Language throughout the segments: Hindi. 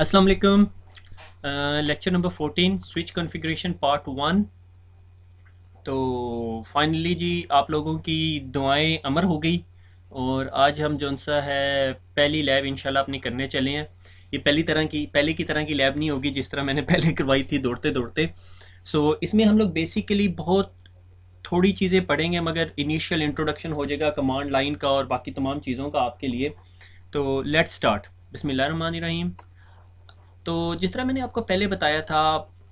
अस्सलाम वालेकुम। Lecture number 14 switch configuration part 1। तो फाइनली जी आप लोगों की दुआएं अमर हो गई और आज हम जो सा है पहली लैब इंशाल्लाह अपनी करने चले हैं। ये पहले की तरह की लैब नहीं होगी जिस तरह मैंने पहले करवाई थी दौड़ते दौड़ते। इसमें हम लोग बेसिकली बहुत थोड़ी चीज़ें पढ़ेंगे मगर इनिशियल इंट्रोडक्शन हो जाएगा कमांड लाइन का और बाकी तमाम चीज़ों का आपके लिए। तो लेट्स स्टार्ट। बिस्मिल्लाहिर्रहमानिर्रहीम। तो जिस तरह मैंने आपको पहले बताया था,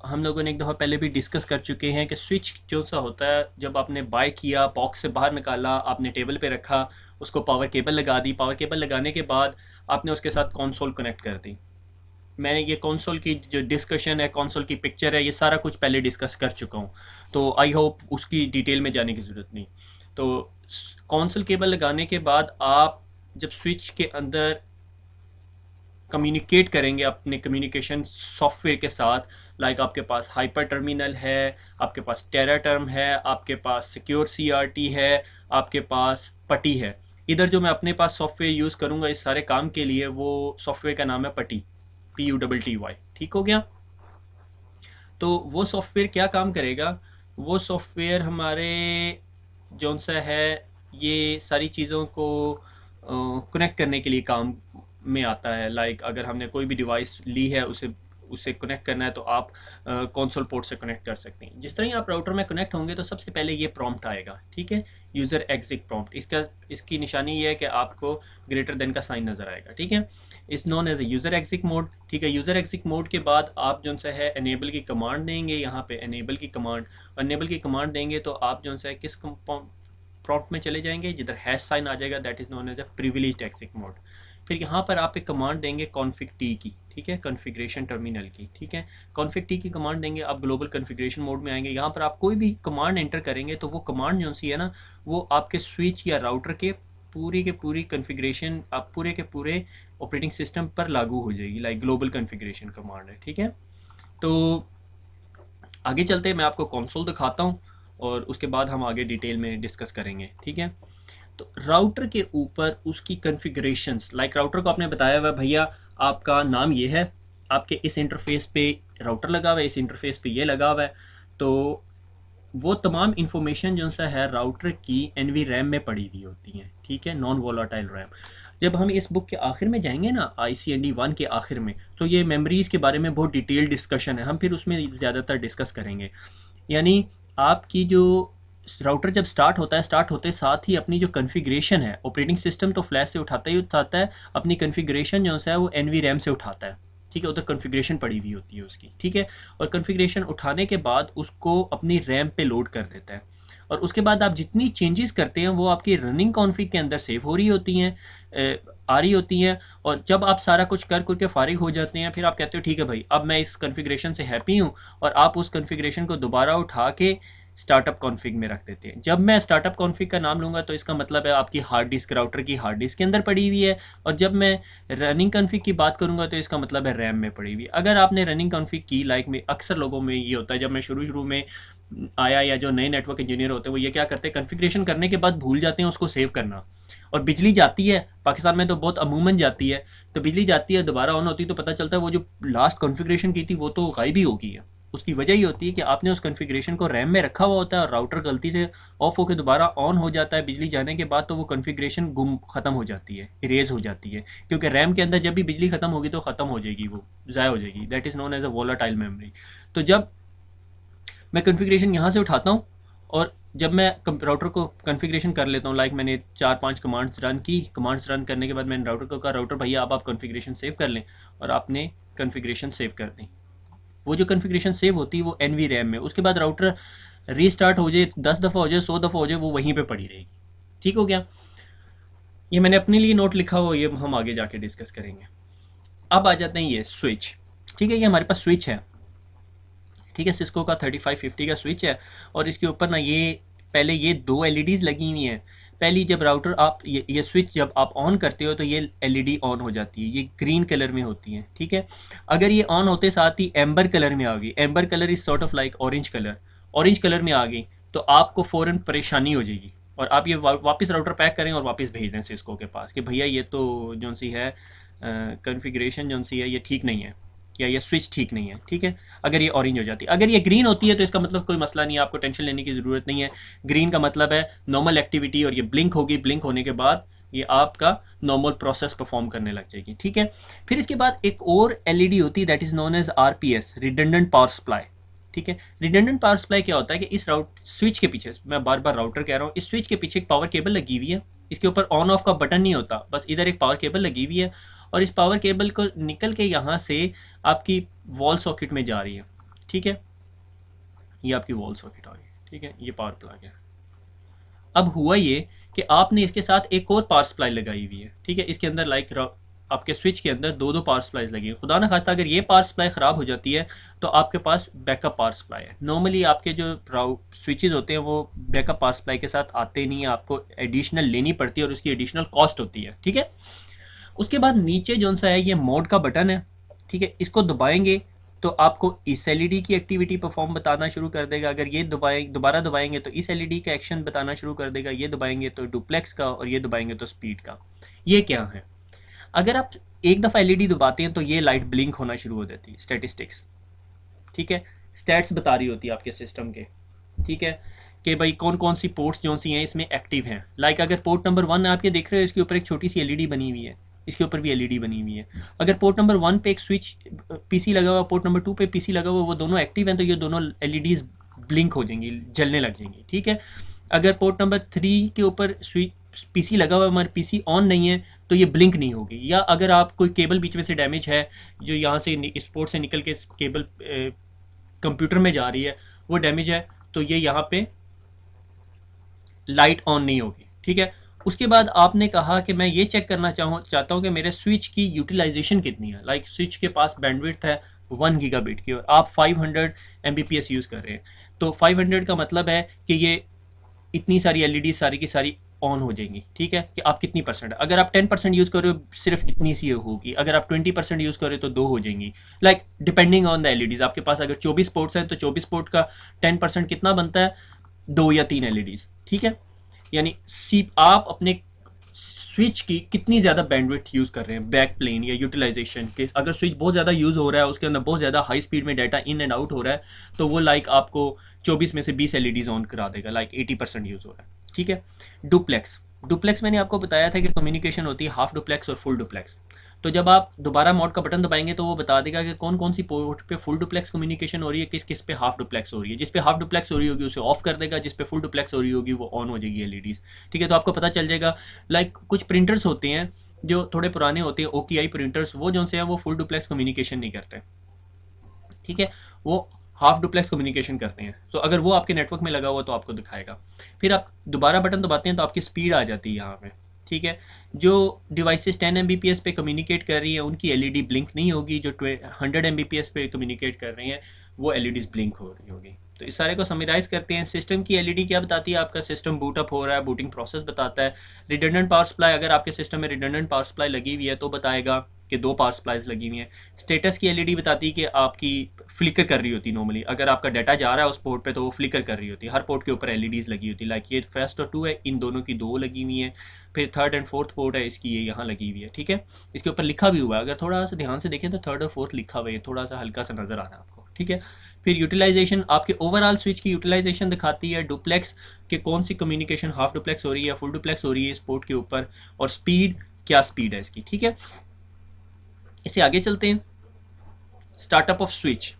हम लोगों ने एक दफ़ा पहले भी डिस्कस कर चुके हैं कि स्विच जो सा होता है, जब आपने बाय किया, बॉक्स से बाहर निकाला, आपने टेबल पे रखा, उसको पावर केबल लगा दी, पावर केबल लगाने के बाद आपने उसके साथ कंसोल कनेक्ट कर दी। मैंने ये कंसोल की जो डिस्कशन है, कंसोल की पिक्चर है, ये सारा कुछ पहले डिस्कस कर चुका हूँ। तो आई होप उसकी डिटेल में जाने की ज़रूरत नहीं। तो कंसोल केबल लगाने के बाद आप जब स्विच के अंदर कम्युनिकेट करेंगे अपने कम्युनिकेशन सॉफ्टवेयर के साथ, लाइक आपके पास हाइपर टर्मिनल है, आपके पास टेरा टर्म है, आपके पास सिक्योर सीआरटी है, आपके पास पटी है। इधर जो मैं अपने पास सॉफ्टवेयर यूज़ करूँगा इस सारे काम के लिए, वो सॉफ्टवेयर का नाम है पटी, PUTTY। ठीक हो गया। तो वो सॉफ्टवेयर क्या काम करेगा? वो सॉफ्टवेयर हमारे जौन सा है ये सारी चीज़ों को कनेक्ट करने के लिए काम में आता है। लाइक अगर हमने कोई भी डिवाइस ली है, उसे उससे कनेक्ट करना है तो आप कंसोल पोर्ट से कनेक्ट कर सकते हैं। जिस तरह ही आप राउटर में कनेक्ट होंगे तो सबसे पहले ये प्रॉम्प्ट आएगा, ठीक है, यूज़र एग्जिट प्रॉम्प्ट। इसकी निशानी ये है कि आपको ग्रेटर देन का साइन नज़र आएगा, ठीक है। इस known as a user exit mode, ठीक है। यूज़र एग्जिट मोड के बाद आप जो सा है एनेबल की कमांड देंगे। यहाँ पे एनेबल की कमांड देंगे तो आप जो सा है किस प्रॉम्प्ट में चले जाएंगे, जिधर हैश साइन आ जाएगा, that is known as a privileged exit mode. फिर यहाँ पर आप एक कमांड देंगे कॉन्फिग टी की, ठीक है, कॉन्फ़िगरेशन टर्मिनल की, ठीक है। कॉन्फिग टी की कमांड देंगे, आप ग्लोबल कॉन्फ़िगरेशन मोड में आएंगे। यहाँ पर आप कोई भी कमांड एंटर करेंगे तो वो कमांड जो सी है ना, वो आपके स्विच या राउटर के पूरी के पूरी कॉन्फ़िगरेशन, आप पूरे के पूरे ऑपरेटिंग सिस्टम पर लागू हो जाएगी। लाइक ग्लोबल कॉन्फ़िगरेशन कमांड है, ठीक है। तो आगे चलते मैं आपको कंसोल दिखाता हूँ और उसके बाद हम आगे डिटेल में डिस्कस करेंगे, ठीक है। तो राउटर के ऊपर उसकी कॉन्फ़िगरेशंस, लाइक राउटर को आपने बताया हुआ भैया आपका नाम ये है, आपके इस इंटरफेस पे राउटर लगा हुआ है, इस इंटरफेस पे ये लगा हुआ है। तो वो तमाम इंफॉर्मेशन जो सा है राउटर की एनवी रैम में पड़ी हुई होती हैं, ठीक है, नॉन वोलाटाइल रैम। जब हम इस बुक के आखिर में जाएंगे ना, ICND 1 के आखिर में, तो ये मेमोरीज़ के बारे में बहुत डिटेल डिस्कशन है, हम फिर उसमें ज़्यादातर डिस्कस करेंगे। यानी आपकी जो राउटर जब स्टार्ट होता है, स्टार्ट होते साथ ही अपनी जो कॉन्फ़िगरेशन है, ऑपरेटिंग सिस्टम तो फ्लैश से उठाता ही उठाता है, अपनी कॉन्फ़िगरेशन जो है वो एनवी रैम से उठाता है, ठीक है। उधर कॉन्फ़िगरेशन पड़ी हुई होती है उसकी, ठीक है। और कॉन्फ़िगरेशन उठाने के बाद उसको अपनी रैम पे लोड कर देता है और उसके बाद आप जितनी चेंजेस करते हैं वो आपकी रनिंग कॉन्फ़िग के अंदर सेव हो रही होती हैं, आ रही होती हैं। और जब आप सारा कुछ कर करके फारिग हो जाते हैं, फिर आप कहते हो ठीक है भाई, अब मैं इस कॉन्फ़िगरेशन से हैप्पी हूँ, और आप उस कॉन्फ़िगरेशन को दोबारा उठा के स्टार्टअप कॉन्फ़िग में रख देते हैं। जब मैं स्टार्टअप कॉन्फ़िग का नाम लूँगा तो इसका मतलब है आपकी हार्ड डिस्क, राउटर की हार्ड डिस्क के अंदर पड़ी हुई है। और जब मैं रनिंग कॉन्फ़िग की बात करूँगा तो इसका मतलब है रैम में पड़ी हुई है। अगर आपने रनिंग कॉन्फ़िग की, लाइक में अक्सर लोगों में ये होता है, जब मैं शुरू शुरू में आया या जो नए नेटवर्क इंजीनियर होते हैं वो ये क्या करते हैं, कॉन्फ़िगरेशन करने के बाद भूल जाते हैं उसको सेव करना। और बिजली जाती है, पाकिस्तान में तो बहुत अमूमन जाती है, तो बिजली जाती है, दोबारा ऑन होती है तो पता चलता है वो जो लास्ट कॉन्फ़िगरेशन की थी वो तो गायब ही हो गई है। उसकी वजह ये होती है कि आपने उस कॉन्फ़िगरेशन को रैम में रखा हुआ होता है और राउटर गलती से ऑफ होकर दोबारा ऑन हो जाता है बिजली जाने के बाद, तो वो कॉन्फ़िगरेशन गुम ख़त्म हो जाती है, इरेज हो जाती है। क्योंकि रैम के अंदर जब भी बिजली ख़त्म होगी तो ख़त्म हो जाएगी, वो ज़ाया हो जाएगी। That is known as a volatile memory. तो जब मैं कॉन्फ़िगरेशन यहाँ से उठाता हूँ और जब मैं राउटर को कॉन्फ़िगरेशन कर लेता हूँ, लाइक मैंने 4-5 कमांड्स रन की, कमांड्स रन करने के बाद मैंने राउटर को कहा राउटर भैया अब आप कॉन्फ़िगरेशन सेव कर लें, और आपने कॉन्फ़िगरेशन सेव कर दी। वो जो कॉन्फ़िगरेशन सेव होती है वो एनवी रैम में, उसके बाद राउटर रीस्टार्ट हो जाए, 10 दफ़ा हो जाए, 100 दफ़ा हो जाए, वो वहीं पे पड़ी रहेगी। ठीक हो गया। ये मैंने अपने लिए नोट लिखा हुआ, ये हम आगे जाके डिस्कस करेंगे। अब आ जाते हैं ये स्विच, ठीक है। ये हमारे पास स्विच है, ठीक है, सिस्को का 3550 का स्विच है। और इसके ऊपर ना ये पहले ये दो एलईडीज़ लगी हुई हैं। पहली जब राउटर आप ये स्विच जब आप ऑन करते हो तो ये एलईडी ऑन हो जाती है, ये ग्रीन कलर में होती हैं, ठीक है। अगर ये ऑन होते साथ ही एम्बर कलर में आ गई, amber colour is sort of like orange colour, orange colour में आ गई, तो आपको फ़ौरन परेशानी हो जाएगी और आप ये वापस राउटर पैक करें और वापस भेज दें सिस्को के पास कि भैया ये तो जो सी है कॉन्फ़िगरेशन जो सी है ये ठीक नहीं है, या ये स्विच ठीक नहीं है, ठीक है। अगर ये ऑरेंज हो जाती है, अगर ये ग्रीन होती है तो इसका मतलब कोई मसला नहीं है, आपको टेंशन लेने की ज़रूरत नहीं है। ग्रीन का मतलब है नॉर्मल एक्टिविटी, और ये ब्लिंक होगी, ब्लिंक होने के बाद ये आपका नॉर्मल प्रोसेस परफॉर्म करने लग जाएगी, ठीक है। फिर इसके बाद एक और एलईडी होती है, that is known as RPS, redundant power supply, ठीक है। रिडंडेंट पावर सप्लाई क्या होता है कि इस स्विच के पीछे, मैं बार बार राउटर कह रहा हूँ, इस स्विच के पीछे एक पावर केबल लगी हुई है। इसके ऊपर ऑन ऑफ का बटन नहीं होता, बस इधर एक पावर केबल लगी हुई है, और इस पावर केबल को निकल के यहाँ से आपकी वॉल सॉकेट में जा रही है, ठीक है। ये आपकी वॉल सॉकेट आ गई, ठीक है, ये पावर प्लग है। अब हुआ ये कि आपने इसके साथ एक और पावर सप्लाई लगाई हुई है, ठीक है। इसके अंदर आपके स्विच के अंदर दो दो पावर सप्लाईज लगी है। खुदा ना खास्ता अगर ये पावर सप्लाई ख़राब हो जाती है तो आपके पास बैकअप पावर सप्लाई है। नॉर्मली आपके जो स्विचेज होते हैं वो बैकअप पावर सप्लाई के साथ आते नहीं है, आपको एडिशनल लेनी पड़ती है और उसकी एडिशनल कॉस्ट होती है, ठीक है। उसके बाद नीचे जो सा है ये मोड का बटन है, ठीक है। इसको दबाएंगे तो आपको इस एलईडी की एक्टिविटी परफॉर्म बताना शुरू कर देगा। अगर ये दोबारा दबाएंगे तो इस एलईडी का एक्शन बताना शुरू कर देगा। ये दबाएंगे तो डुप्लेक्स का, और ये दबाएंगे तो स्पीड का। ये क्या है? अगर आप एक दफ़ा एलईडी दबाते हैं तो ये लाइट ब्लिंक होना शुरू हो जाती है, स्टैटिस्टिक्स, ठीक है। स्टैट्स बता रही होती है आपके सिस्टम के, ठीक है, कि भाई कौन कौन सी पोर्ट्स जो सी हैं इसमें एक्टिव हैं। लाइक अगर पोर्ट नंबर 1 आपके देख रहे हो, इसके ऊपर एक छोटी सी एलईडी बनी हुई है, इसके ऊपर भी एलईडी बनी हुई है। अगर पोर्ट नंबर 1 पे एक स्विच पीसी लगा हुआ, पोर्ट नंबर 2 पे पीसी लगा हुआ, वो दोनों एक्टिव हैं तो ये दोनों एलईडीज ब्लिंक हो जाएंगी, जलने लग जाएंगी, ठीक है। अगर पोर्ट नंबर 3 के ऊपर स्विच पीसी लगा हुआ है, हमारे पीसी ऑन नहीं है, तो ये ब्लिंक नहीं होगी। या अगर आप कोई केबल बीच में से डैमेज है, जो यहाँ से इस पोर्ट से निकल के केबल कंप्यूटर में जा रही है, वो डैमेज है, तो ये यहाँ पे लाइट ऑन नहीं होगी, ठीक है। उसके बाद आपने कहा कि मैं ये चेक करना चाहता हूँ कि मेरे स्विच की यूटिलाइजेशन कितनी है। लाइक स्विच के पास बैंडविड्थ है 1 गीगाबिट की और आप 500 Mbps यूज़ कर रहे हैं, तो 500 का मतलब है कि ये इतनी सारी एलईडी सारी की सारी ऑन हो जाएंगी, ठीक है। कि आप कितनी परसेंट, अगर आप 10% यूज़ कर रहे हो सिर्फ इतनी सी होगी, अगर आप 20% यूज़ कर रहे हो तो 2 हो जाएंगी। Like depending on the LEDs, आपके पास अगर 24 पोर्ट्स हैं तो 24 पोर्ट का 10% कितना बनता है, 2 या 3 एलईडीज़, ठीक है। यानी आप अपने स्विच की कितनी ज़्यादा बैंडविड्थ यूज़ कर रहे हैं, बैक प्लेन या यूटिलाइजेशन के। अगर स्विच बहुत ज़्यादा यूज़ हो रहा है, उसके अंदर बहुत ज़्यादा हाई स्पीड में डाटा इन एंड आउट हो रहा है, तो वो लाइक आपको 24 में से 20 एलईडीज ऑन करा देगा, लाइक 80% यूज़ हो रहा है, ठीक है। डुप्लेक्स, डुप्लेक्स मैंने आपको बताया था कि कम्युनिकेशन होती है हाफ डुप्लेक्स और फुल डुप्लेक्स। तो जब आप दोबारा मोड का बटन दबाएंगे तो वो बता देगा कि कौन कौन सी पोर्ट पे फुल डुप्लेक्स कम्युनिकेशन हो रही है, किस किस पे हाफ डुप्लेक्स हो रही है। जिस पे हाफ डुप्लेक्स हो रही होगी उसे ऑफ कर देगा, जिस पे फुल डुप्लेक्स हो रही होगी वो ऑन हो जाएगी एलईडीज, ठीक है। तो आपको पता चल जाएगा। लाइक कुछ प्रिंटर्स होते हैं जो थोड़े पुराने होते हैं, ओकेआई प्रिंटर्स, वो जो से हैं वो फुल डुप्लेक्स कम्युनिकेशन नहीं करते, ठीक है, वो हाफ डुप्लेक्स कम्युनिकेशन करते हैं। तो अगर वो आपके नेटवर्क में लगा हुआ तो आपको दिखाएगा। फिर आप दोबारा बटन दबाते हैं तो आपकी स्पीड आ जाती है यहाँ पे, ठीक है। जो डिवाइसेस 10 Mbps पे कम्युनिकेट कर रही है उनकी एलईडी ब्लिंक नहीं होगी, जो 100 Mbps पे कम्युनिकेट कर रही हैं वो एलईडीज ब्लिंक हो रही होगी। तो इस सारे को समराइज करते हैं। सिस्टम की एलईडी क्या बताती है, आपका सिस्टम बूट अप हो रहा है, बूटिंग प्रोसेस बताता है। रिडंडेंट पावर सप्लाई, अगर आपके सिस्टम में रिडंडेंट पावर सप्लाई लगी हुई है तो बताएगा कि 2 पावर सप्लाईज लगी हुई हैं। स्टेटस की एलईडी बताती है कि आपकी फ्लिकर कर रही होती है। नॉर्मली अगर आपका डाटा जा रहा है उस पोर्ट पे तो वो फ्लिकर कर रही होती है। हर पोर्ट के ऊपर एलईडीज लगी होती है, लाइक ये फर्स्ट और 2 है, इन दोनों की 2 लगी हुई हैं। फिर 3rd एंड 4th पोर्ट है, इसकी ये यहाँ लगी हुई है, ठीक है। इसके ऊपर लिखा भी हुआ है, अगर थोड़ा सा ध्यान से देखें तो 3rd और 4th लिखा हुआ है, थोड़ा सा हल्का सा नजर आ रहा है आपको, ठीक है। फिर यूटिलाइजेशन आपके ओवरऑल स्विच की यूटिलाइजेशन दिखाती है। डुप्लेक्स के कौन सी कम्युनिकेशन हाफ डुप्लेक्स हो रही है, फुल डुप्लेक्स हो रही है इस पोर्ट के ऊपर, और स्पीड क्या स्पीड है इसकी, ठीक है। इसे आगे चलते हैं। स्टार्टअप ऑफ स्विच,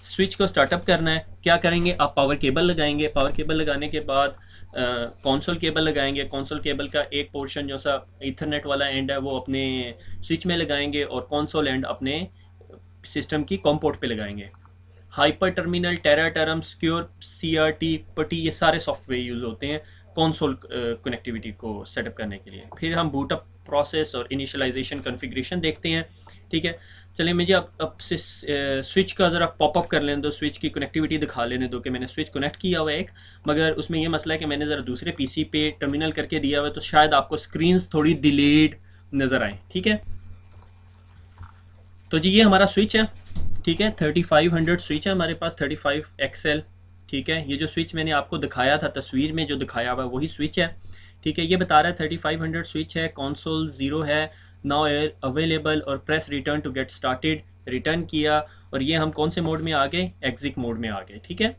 स्विच को स्टार्टअप करना है, क्या करेंगे, आप पावर केबल लगाएंगे। पावर केबल लगाने के बाद कंसोल केबल लगाएंगे। कंसोल केबल का एक पोर्शन जो सा इथरनेट वाला एंड है वो अपने स्विच में लगाएंगे, और कंसोल एंड अपने सिस्टम की कॉम पोर्ट पे लगाएंगे। हाइपर टर्मिनल, टेरा टर्म, सिक्योर सीआरटी, पटी, ये सारे सॉफ्टवेयर यूज़ होते हैं कंसोल कनेक्टिविटी को सेटअप करने के लिए। फिर हम बूटअप प्रोसेस और इनिशियलाइजेशन कॉन्फ़िगरेशन देखते हैं, ठीक है। चलिए मुझे अब से स्विच का ज़रा पॉपअप कर लेने दो, स्विच की कनेक्टिविटी दिखा लेने दो कि मैंने स्विच कनेक्ट किया हुआ है एक, मगर उसमें ये मसला है कि मैंने ज़रा दूसरे पीसी पे टर्मिनल करके दिया हुआ है, तो शायद आपको स्क्रीन्स थोड़ी डिलेड नज़र आए, ठीक है। तो जी ये हमारा स्विच है, ठीक है। 3500 स्विच है हमारे पास, 35XL, ठीक है। ये जो स्विच मैंने आपको दिखाया था तस्वीर में जो दिखाया हुआ है वही स्विच है, ठीक है। ये बता रहा है 3500 स्विच है, कंसोल 0 है, नाउ अवेलेबल और press return to get started, return किया और ये हम कौन से मोड में आ गए, एग्जिट मोड में आ गए। ठीक है,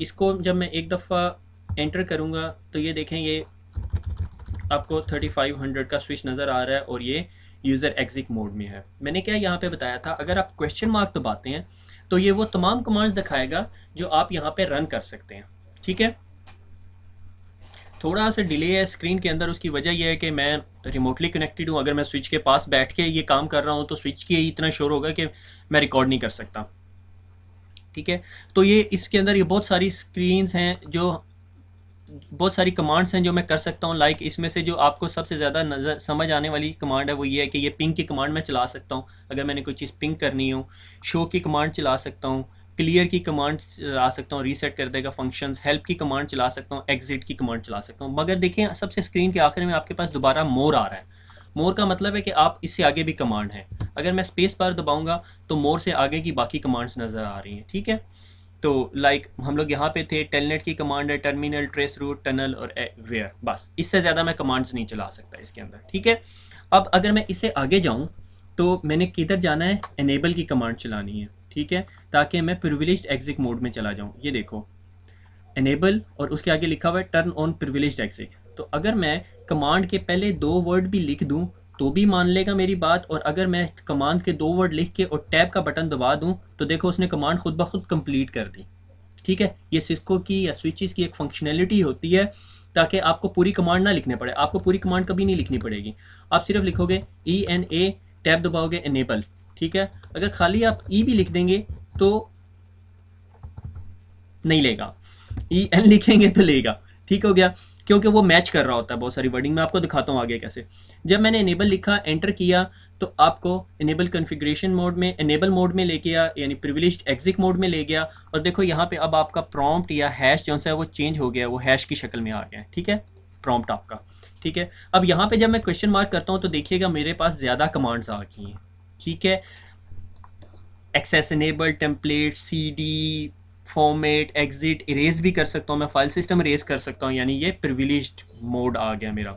इसको जब मैं एक दफ़ा एंटर करूँगा तो ये देखें ये आपको 3500 का स्विच नज़र आ रहा है और ये यूज़र एग्जिट मोड में है। मैंने क्या यहाँ पे बताया था, अगर आप क्वेश्चन मार्क दबाते हैं तो ये वो तमाम कमांड्स दिखाएगा जो आप यहाँ पे रन कर सकते हैं। ठीक है, थोड़ा सा डिले है स्क्रीन के अंदर, उसकी वजह यह है कि मैं रिमोटली कनेक्टेड हूँ। अगर मैं स्विच के पास बैठ के ये काम कर रहा हूँ तो स्विच की इतना शोर होगा कि मैं रिकॉर्ड नहीं कर सकता। ठीक है, तो ये इसके अंदर ये बहुत सारी स्क्रीन्स हैं, जो बहुत सारी कमांड्स हैं जो मैं कर सकता हूँ। लाइक इसमें से जो आपको सबसे ज़्यादा नज़र समझ आने वाली कमांड है वो ये है कि ये पिंग की कमांड मैं चला सकता हूँ अगर मैंने कोई चीज़ पिंग करनी हो। शो की कमांड चला सकता हूँ, क्लियर की कमांड चला सकता हूँ, रीसेट कर देगा फंक्शंस, हेल्प की कमांड चला सकता हूँ, एग्जिट की कमांड चला सकता हूँ। मगर देखिए सबसे स्क्रीन के आखिर में आपके पास दोबारा मोर आ रहा है। मोर का मतलब है कि आप इससे आगे भी कमांड है। अगर मैं स्पेस बार दबाऊंगा तो मोर से आगे की बाकी कमांड्स नज़र आ रही हैं। ठीक है, तो लाइक हम लोग यहाँ पे थे, टेलनेट की कमांड है, टर्मिनल, ट्रेस रूट, टनल और वेयर, बस इससे ज़्यादा मैं कमांड्स नहीं चला सकता इसके अंदर। ठीक है, अब अगर मैं इससे आगे जाऊँ तो मैंने किधर जाना है, एनेबल की कमांड चलानी है। ठीक है, ताकि मैं प्रिविलेज्ड एग्जिट मोड में चला जाऊँ। ये देखो एनेबल और उसके आगे लिखा हुआ है टर्न ऑन प्रिविलेज्ड एग्जिट। तो अगर मैं कमांड के पहले 2 वर्ड भी लिख दूं तो भी मान लेगा मेरी बात, और अगर मैं कमांड के 2 वर्ड लिख के और टैब का बटन दबा दूं तो देखो उसने कमांड खुद ब खुद कंप्लीट कर दी। ठीक है, ये सिस्को की या स्विचेस की एक फंक्शनैलिटी होती है ताकि आपको पूरी कमांड ना लिखने पड़े। आपको पूरी कमांड कभी नहीं लिखनी पड़ेगी, आप सिर्फ लिखोगे ENA, टैब दबाओगे, एनेबल। ठीक है, अगर खाली आप ई भी लिख देंगे तो नहीं लेगा, EN लिखेंगे तो लेगा। ठीक हो गया, क्योंकि वो मैच कर रहा होता है बहुत सारी वर्डिंग। मैं आपको दिखाता हूँ आगे कैसे। जब मैंने इनेबल लिखा, एंटर किया, तो आपको इनेबल कॉन्फ़िगरेशन मोड में, इनेबल मोड में ले गया, यानी प्रिविलेज्ड एग्जिट मोड में ले गया। और देखो यहाँ पे अब आपका प्रॉम्प्ट या हैश जो है वो चेंज हो गया, वो हैश की शक्ल में आ गया है। ठीक है, प्रॉम्प्ट आपका। ठीक है, अब यहाँ पे जब मैं क्वेश्चन मार्क करता हूँ तो देखिएगा मेरे पास ज़्यादा कमांड्स आ गई हैं। ठीक है, access, enable, template, CD, format, exit, erase भी कर सकता हूँ मैं, फाइल सिस्टम इरेज कर सकता हूँ, यानी ये प्रिविलेज्ड मोड आ गया मेरा।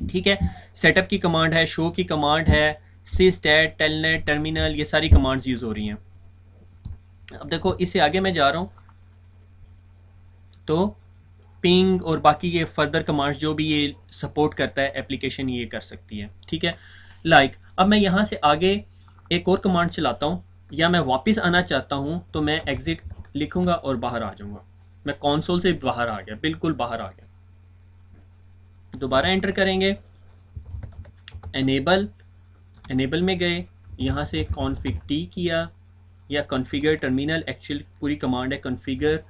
ठीक है, सेटअप की कमांड है, शो की कमांड है, सिस्टैट, टेलनेट, टर्मिनल, ये सारी कमांड्स यूज़ हो रही हैं। अब देखो इससे आगे मैं जा रहा हूँ तो पिंग और बाकी ये फर्दर कमांड्स जो भी ये सपोर्ट करता है एप्लीकेशन, ये कर सकती है। ठीक है, लाइक अब मैं यहाँ से आगे एक और कमांड चलाता हूँ, या मैं वापस आना चाहता हूँ तो मैं एग्जिट लिखूंगा और बाहर आ जाऊंगा। मैं कंसोल से बाहर आ गया, बिल्कुल बाहर आ गया। दोबारा एंटर करेंगे, एनेबल, एनेबल में गए, यहाँ से कॉन्फ़िग टी किया या कॉन्फ़िगर टर्मिनल, एक्चुअल पूरी कमांड है कॉन्फ़िगर।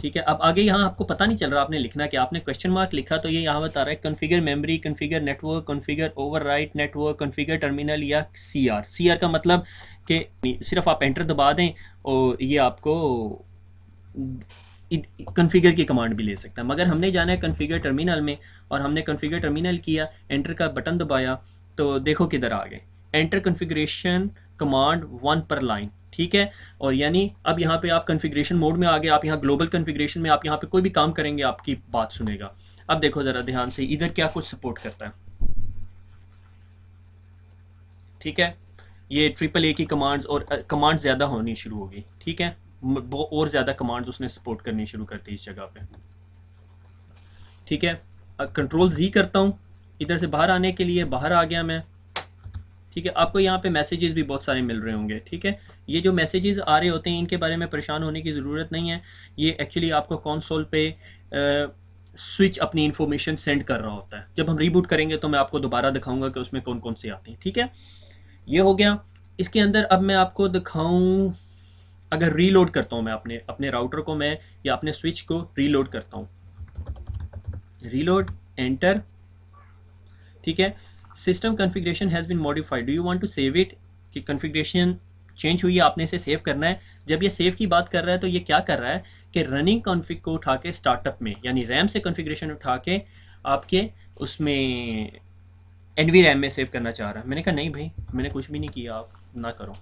ठीक है, अब आगे यहाँ आपको पता नहीं चल रहा आपने लिखना क्या, आपने क्वेश्चन मार्क लिखा तो ये यहाँ बता रहा है configure memory, configure network, configure overwrite network, configure terminal या CR का मतलब कि सिर्फ आप एंटर दबा दें और ये आपको कॉन्फ़िगर की कमांड भी ले सकता है। मगर हमने जाना है कॉन्फ़िगर टर्मिनल में, और हमने कॉन्फ़िगर टर्मिनल किया, एंटर का बटन दबाया तो देखो किधर आ गए, एंटर कॉन्फ़िगरेशन कमांड 1 पर लाइन। ठीक है, और यानी अब यहाँ पे आप कॉन्फ़िगरेशन मोड में आ गए, आप यहाँ ग्लोबल कॉन्फ़िगरेशन में, आप यहाँ पे कोई भी काम करेंगे आपकी बात सुनेगा। अब देखो ज़रा ध्यान से इधर क्या कुछ सपोर्ट करता है। ठीक है, ये AAA की कमांड्स और कमांड ज़्यादा होनी शुरू होगी। ठीक है, और ज़्यादा कमांड्स उसने सपोर्ट करनी शुरू कर दी इस जगह पे। ठीक है, कंट्रोल Z करता हूँ इधर से बाहर आने के लिए, बाहर आ गया मैं। ठीक है, आपको यहाँ पे मैसेजेस भी बहुत सारे मिल रहे होंगे। ठीक है, ये जो मैसेजेस आ रहे होते हैं इनके बारे में परेशान होने की ज़रूरत नहीं है। ये एक्चुअली आपको कंसोल पे स्विच अपनी इन्फॉर्मेशन सेंड कर रहा होता है। जब हम रीबूट करेंगे तो मैं आपको दोबारा दिखाऊंगा कि उसमें कौन कौन से आते हैं। ठीक है, ये हो गया। इसके अंदर अब मैं आपको दिखाऊं, अगर रीलोड करता हूँ मैं अपने अपने राउटर को, मैं या अपने स्विच को रीलोड करता हूँ, रीलोड, एंटर। ठीक है, system configuration has been modified, do you want to save it, कि कॉन्फ़िगरेशन चेंज हुई है, आपने इसे सेव करना है। जब ये सेव की बात कर रहा है तो ये क्या कर रहा है कि रनिंग कॉन्फ़िग को उठा के स्टार्टअप में, यानी रैम से कॉन्फ़िगरेशन उठा के आपके उसमें NVRAM में सेव करना चाह रहा है। मैंने कहा नहीं भाई, मैंने कुछ भी नहीं किया, आप ना करो।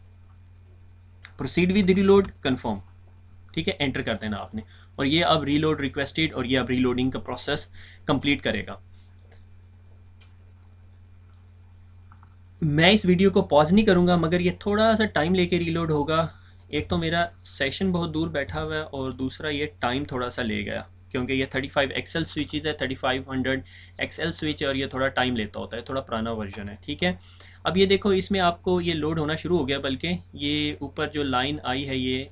Proceed with reload, confirm. ठीक है, एंटर कर देना आपने, और ये अब रीलोड रिक्वेस्टेड, और ये अब रीलोडिंग का प्रोसेस कंप्लीट करेगा। मैं इस वीडियो को पॉज नहीं करूँगा, मगर ये थोड़ा सा टाइम लेके रीलोड होगा। एक तो मेरा सेशन बहुत दूर बैठा हुआ है, और दूसरा ये टाइम थोड़ा सा ले गया, क्योंकि ये 35 एक्सेल स्विचेस है, 3500 एक्सेल स्विच है, और ये थोड़ा टाइम लेता होता है, थोड़ा पुराना वर्जन है, ठीक है। अब ये देखो, इसमें आपको ये लोड होना शुरू हो गया, बल्कि ये ऊपर जो लाइन आई है, ये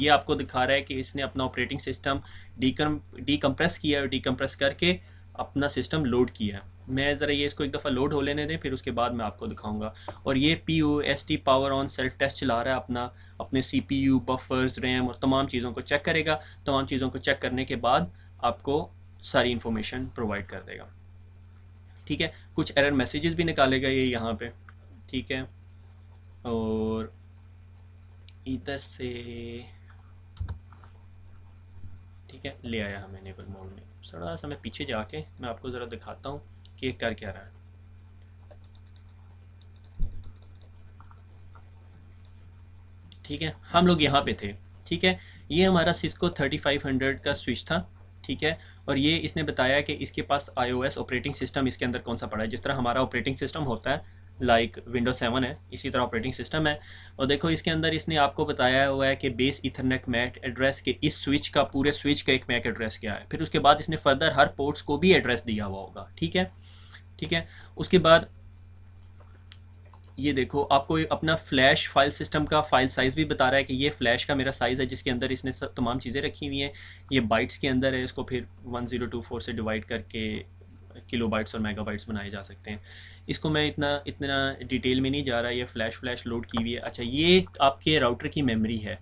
आपको दिखा रहा है कि इसने अपना ऑपरेटिंग सिस्टम डीकम्प्रेस किया, और डीकम्प्रेस करके अपना सिस्टम लोड किया है। मैं ज़रा ये इसको एक दफ़ा लोड हो लेने दें, फिर उसके बाद मैं आपको दिखाऊंगा। और ये POST power on self test चला रहा है अपना, अपने CPU बफर्स रैम और तमाम चीज़ों को चेक करेगा। तमाम चीज़ों को चेक करने के बाद आपको सारी इन्फॉर्मेशन प्रोवाइड कर देगा, ठीक है। कुछ एरर मैसेजेस भी निकालेगा ये यहाँ पे, ठीक है। और इधर से, ठीक है, ले आया हमें इनेबल मोड में। थोड़ा सा मैं पीछे जाके मैं आपको ज़रा दिखाता हूँ कि कर क्या रहा है, ठीक है। हम लोग यहाँ पे थे, ठीक है। ये हमारा सिस्को 3500 का स्विच था, ठीक है। और ये इसने बताया कि इसके पास iOS ऑपरेटिंग सिस्टम इसके अंदर कौन सा पड़ा है। जिस तरह हमारा ऑपरेटिंग सिस्टम होता है, लाइक विंडो 7 है, इसी तरह ऑपरेटिंग सिस्टम है। और देखो, इसके अंदर इसने आपको बताया हुआ है कि बेस इथरनेट मैक एड्रेस के इस स्विच का, पूरे स्विच का एक मैक एड्रेस क्या है। फिर उसके बाद इसने फर्दर हर पोर्ट्स को भी एड्रेस दिया हुआ होगा, ठीक है, ठीक है। उसके बाद ये देखो, आपको अपना फ्लैश फाइल सिस्टम का फाइल साइज़ भी बता रहा है कि ये फ्लैश का मेरा साइज़ है, जिसके अंदर इसने सब तमाम चीज़ें रखी हुई हैं। ये बाइट्स के अंदर है, इसको फिर 1024 से डिवाइड करके किलो बाइट्स और मेगाबाइट्स बनाए जा सकते हैं। इसको मैं इतना इतना डिटेल में नहीं जा रहा, ये फ्लैश लोड की हुई है। अच्छा, ये आपके राउटर की मेमोरी है।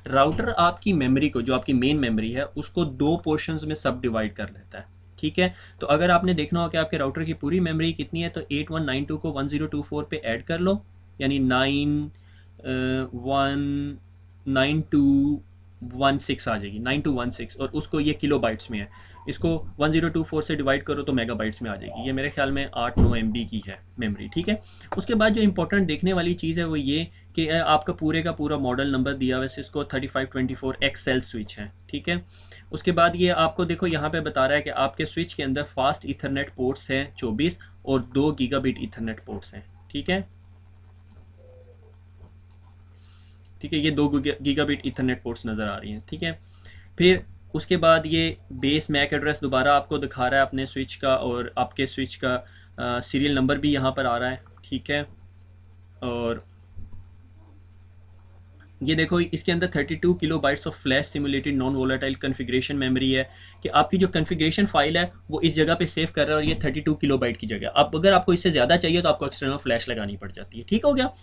राउटर आपकी मेमोरी को, जो आपकी मेन मेमोरी है, उसको दो पोर्शंस में सब डिवाइड कर लेता है, ठीक है। तो अगर आपने देखना हो कि आपके राउटर की पूरी मेमोरी कितनी है, तो 8192 को 1024 पे ऐड कर लो, यानी 9216 आ जाएगी, 9216। और उसको, ये किलो बाइट्स में है, इसको 1024 से डिवाइड करो तो मेगाबाइट्स में आ जाएगी। ये मेरे ख्याल में 8-9 MB की है मेमोरी, ठीक है। उसके बाद जो इंपॉर्टेंट देखने वाली चीज़ है वो ये कि आपका पूरे का पूरा मॉडल नंबर दिया हुआ है, इसको 3524 XL स्विच है, ठीक है। उसके बाद ये आपको देखो यहाँ पे बता रहा है कि आपके स्विच के अंदर फास्ट इथरनेट पोर्ट्स हैं 24, और 2 गीगाबिट इथरनेट पोर्ट्स हैं, ठीक है, ठीक है। ये 2 गीगाबिट इथरनेट पोर्ट्स नज़र आ रही हैं, ठीक है। फिर उसके बाद ये बेस मैक एड्रेस दोबारा आपको दिखा रहा है अपने स्विच का, और आपके स्विच का सीरियल नंबर भी यहाँ पर आ रहा है, ठीक है। और ये देखो, इसके अंदर 32 kilo bytes of flash simulated non volatile configuration memory है, कि आपकी जो कन्फिग्रेशन फाइल है वो इस जगह पे सेव कर रहा है, और ये 32 किलो बाइट की जगह। अब अगर आपको इससे ज़्यादा चाहिए तो आपको एक्सटर्नल फ्लैश लगानी पड़ जाती है, ठीक हो गया।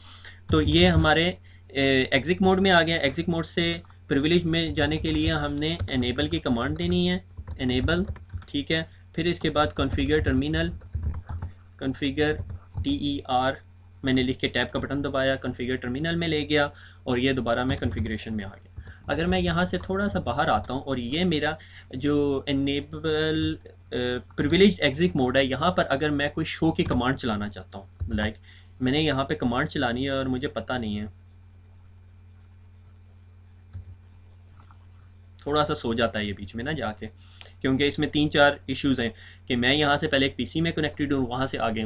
तो ये हमारे एग्जिक मोड में आ गया। एग्जिक मोड से प्रिविलेज में जाने के लिए हमने एनेबल की कमांड देनी है, एनेबल, ठीक है। फिर इसके बाद कॉन्फ़िगर टर्मिनल, कॉन्फ़िगर TER, मैंने लिख के टैब का बटन दबाया, कॉन्फ़िगर टर्मिनल में ले गया, और ये दोबारा मैं कॉन्फ़िगरेशन में आ गया। अगर मैं यहाँ से थोड़ा सा बाहर आता हूँ, और ये मेरा जो एनेबल प्रिविलेज्ड एग्जिट मोड है, यहाँ पर अगर मैं कोई शो की कमांड चलाना चाहता हूँ, लाइक मैंने यहाँ पे कमांड चलानी है और मुझे पता नहीं है, थोड़ा सा सो जाता है ये बीच में ना जाके, क्योंकि इसमें 3-4 इश्यूज़ हैं कि मैं यहाँ से पहले एक PC में कनेक्टेड हूँ, वहाँ से आगे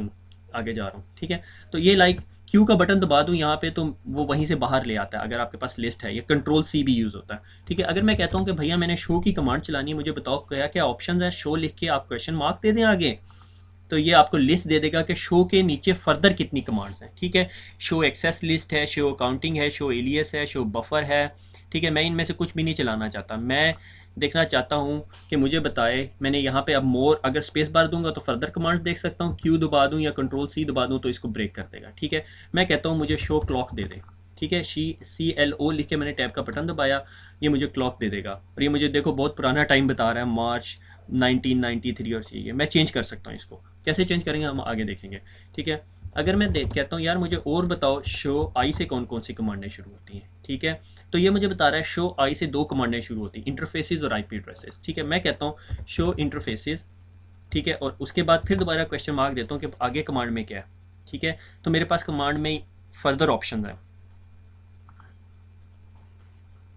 जा रहा हूँ, ठीक है। तो ये लाइक क्यू का बटन दबा दूँ यहाँ पे, तो वो वहीं से बाहर ले आता है। अगर आपके पास लिस्ट है, ये Ctrl+C भी यूज़ होता है, ठीक है। अगर मैं कहता हूँ कि भैया मैंने शो की कमांड चलानी है, मुझे बताओ क्या क्या ऑप्शन है, शो लिख के आप क्वेश्चन मार्क दे दें आगे, तो ये आपको लिस्ट दे देगा कि शो के नीचे फर्दर कितनी कमांड्स हैं, ठीक है। शो एक्सेस लिस्ट है, शो काउंटिंग है, शो एलियस है, शो बफर है, ठीक है। मैं इनमें से कुछ भी नहीं चलाना चाहता, मैं देखना चाहता हूँ कि मुझे बताए। मैंने यहाँ पे अब मोर, अगर स्पेस बार दूंगा तो फर्दर कमांड्स देख सकता हूँ, क्यू दबा दूँ या Ctrl+C दबा दूँ तो इसको ब्रेक कर देगा, ठीक है। मैं कहता हूँ मुझे शो क्लॉक दे दे, ठीक है। CLO लिख के मैंने टैब का बटन दबाया, ये मुझे क्लॉक दे देगा। और ये मुझे देखो बहुत पुराना टाइम बता रहा है, मार्च 1993, और चाहिए मैं चेंज कर सकता हूँ इसको। कैसे चेंज करेंगे हम आगे देखेंगे, ठीक है। अगर मैं कहता हूँ यार मुझे और बताओ शो आई से कौन कौन सी कमांडें शुरू होती हैं, ठीक है, तो ये मुझे बता रहा है शो आई से 2 कमांडें शुरू होती हैं, इंटरफेसेस और IP एड्रेसेस, ठीक है। मैं कहता हूँ शो इंटरफेसेस, ठीक है, और उसके बाद फिर दोबारा क्वेश्चन मार्क देता हूँ कि आगे कमांड में क्या है, ठीक है। तो मेरे पास कमांड में फर्दर ऑप्शन है,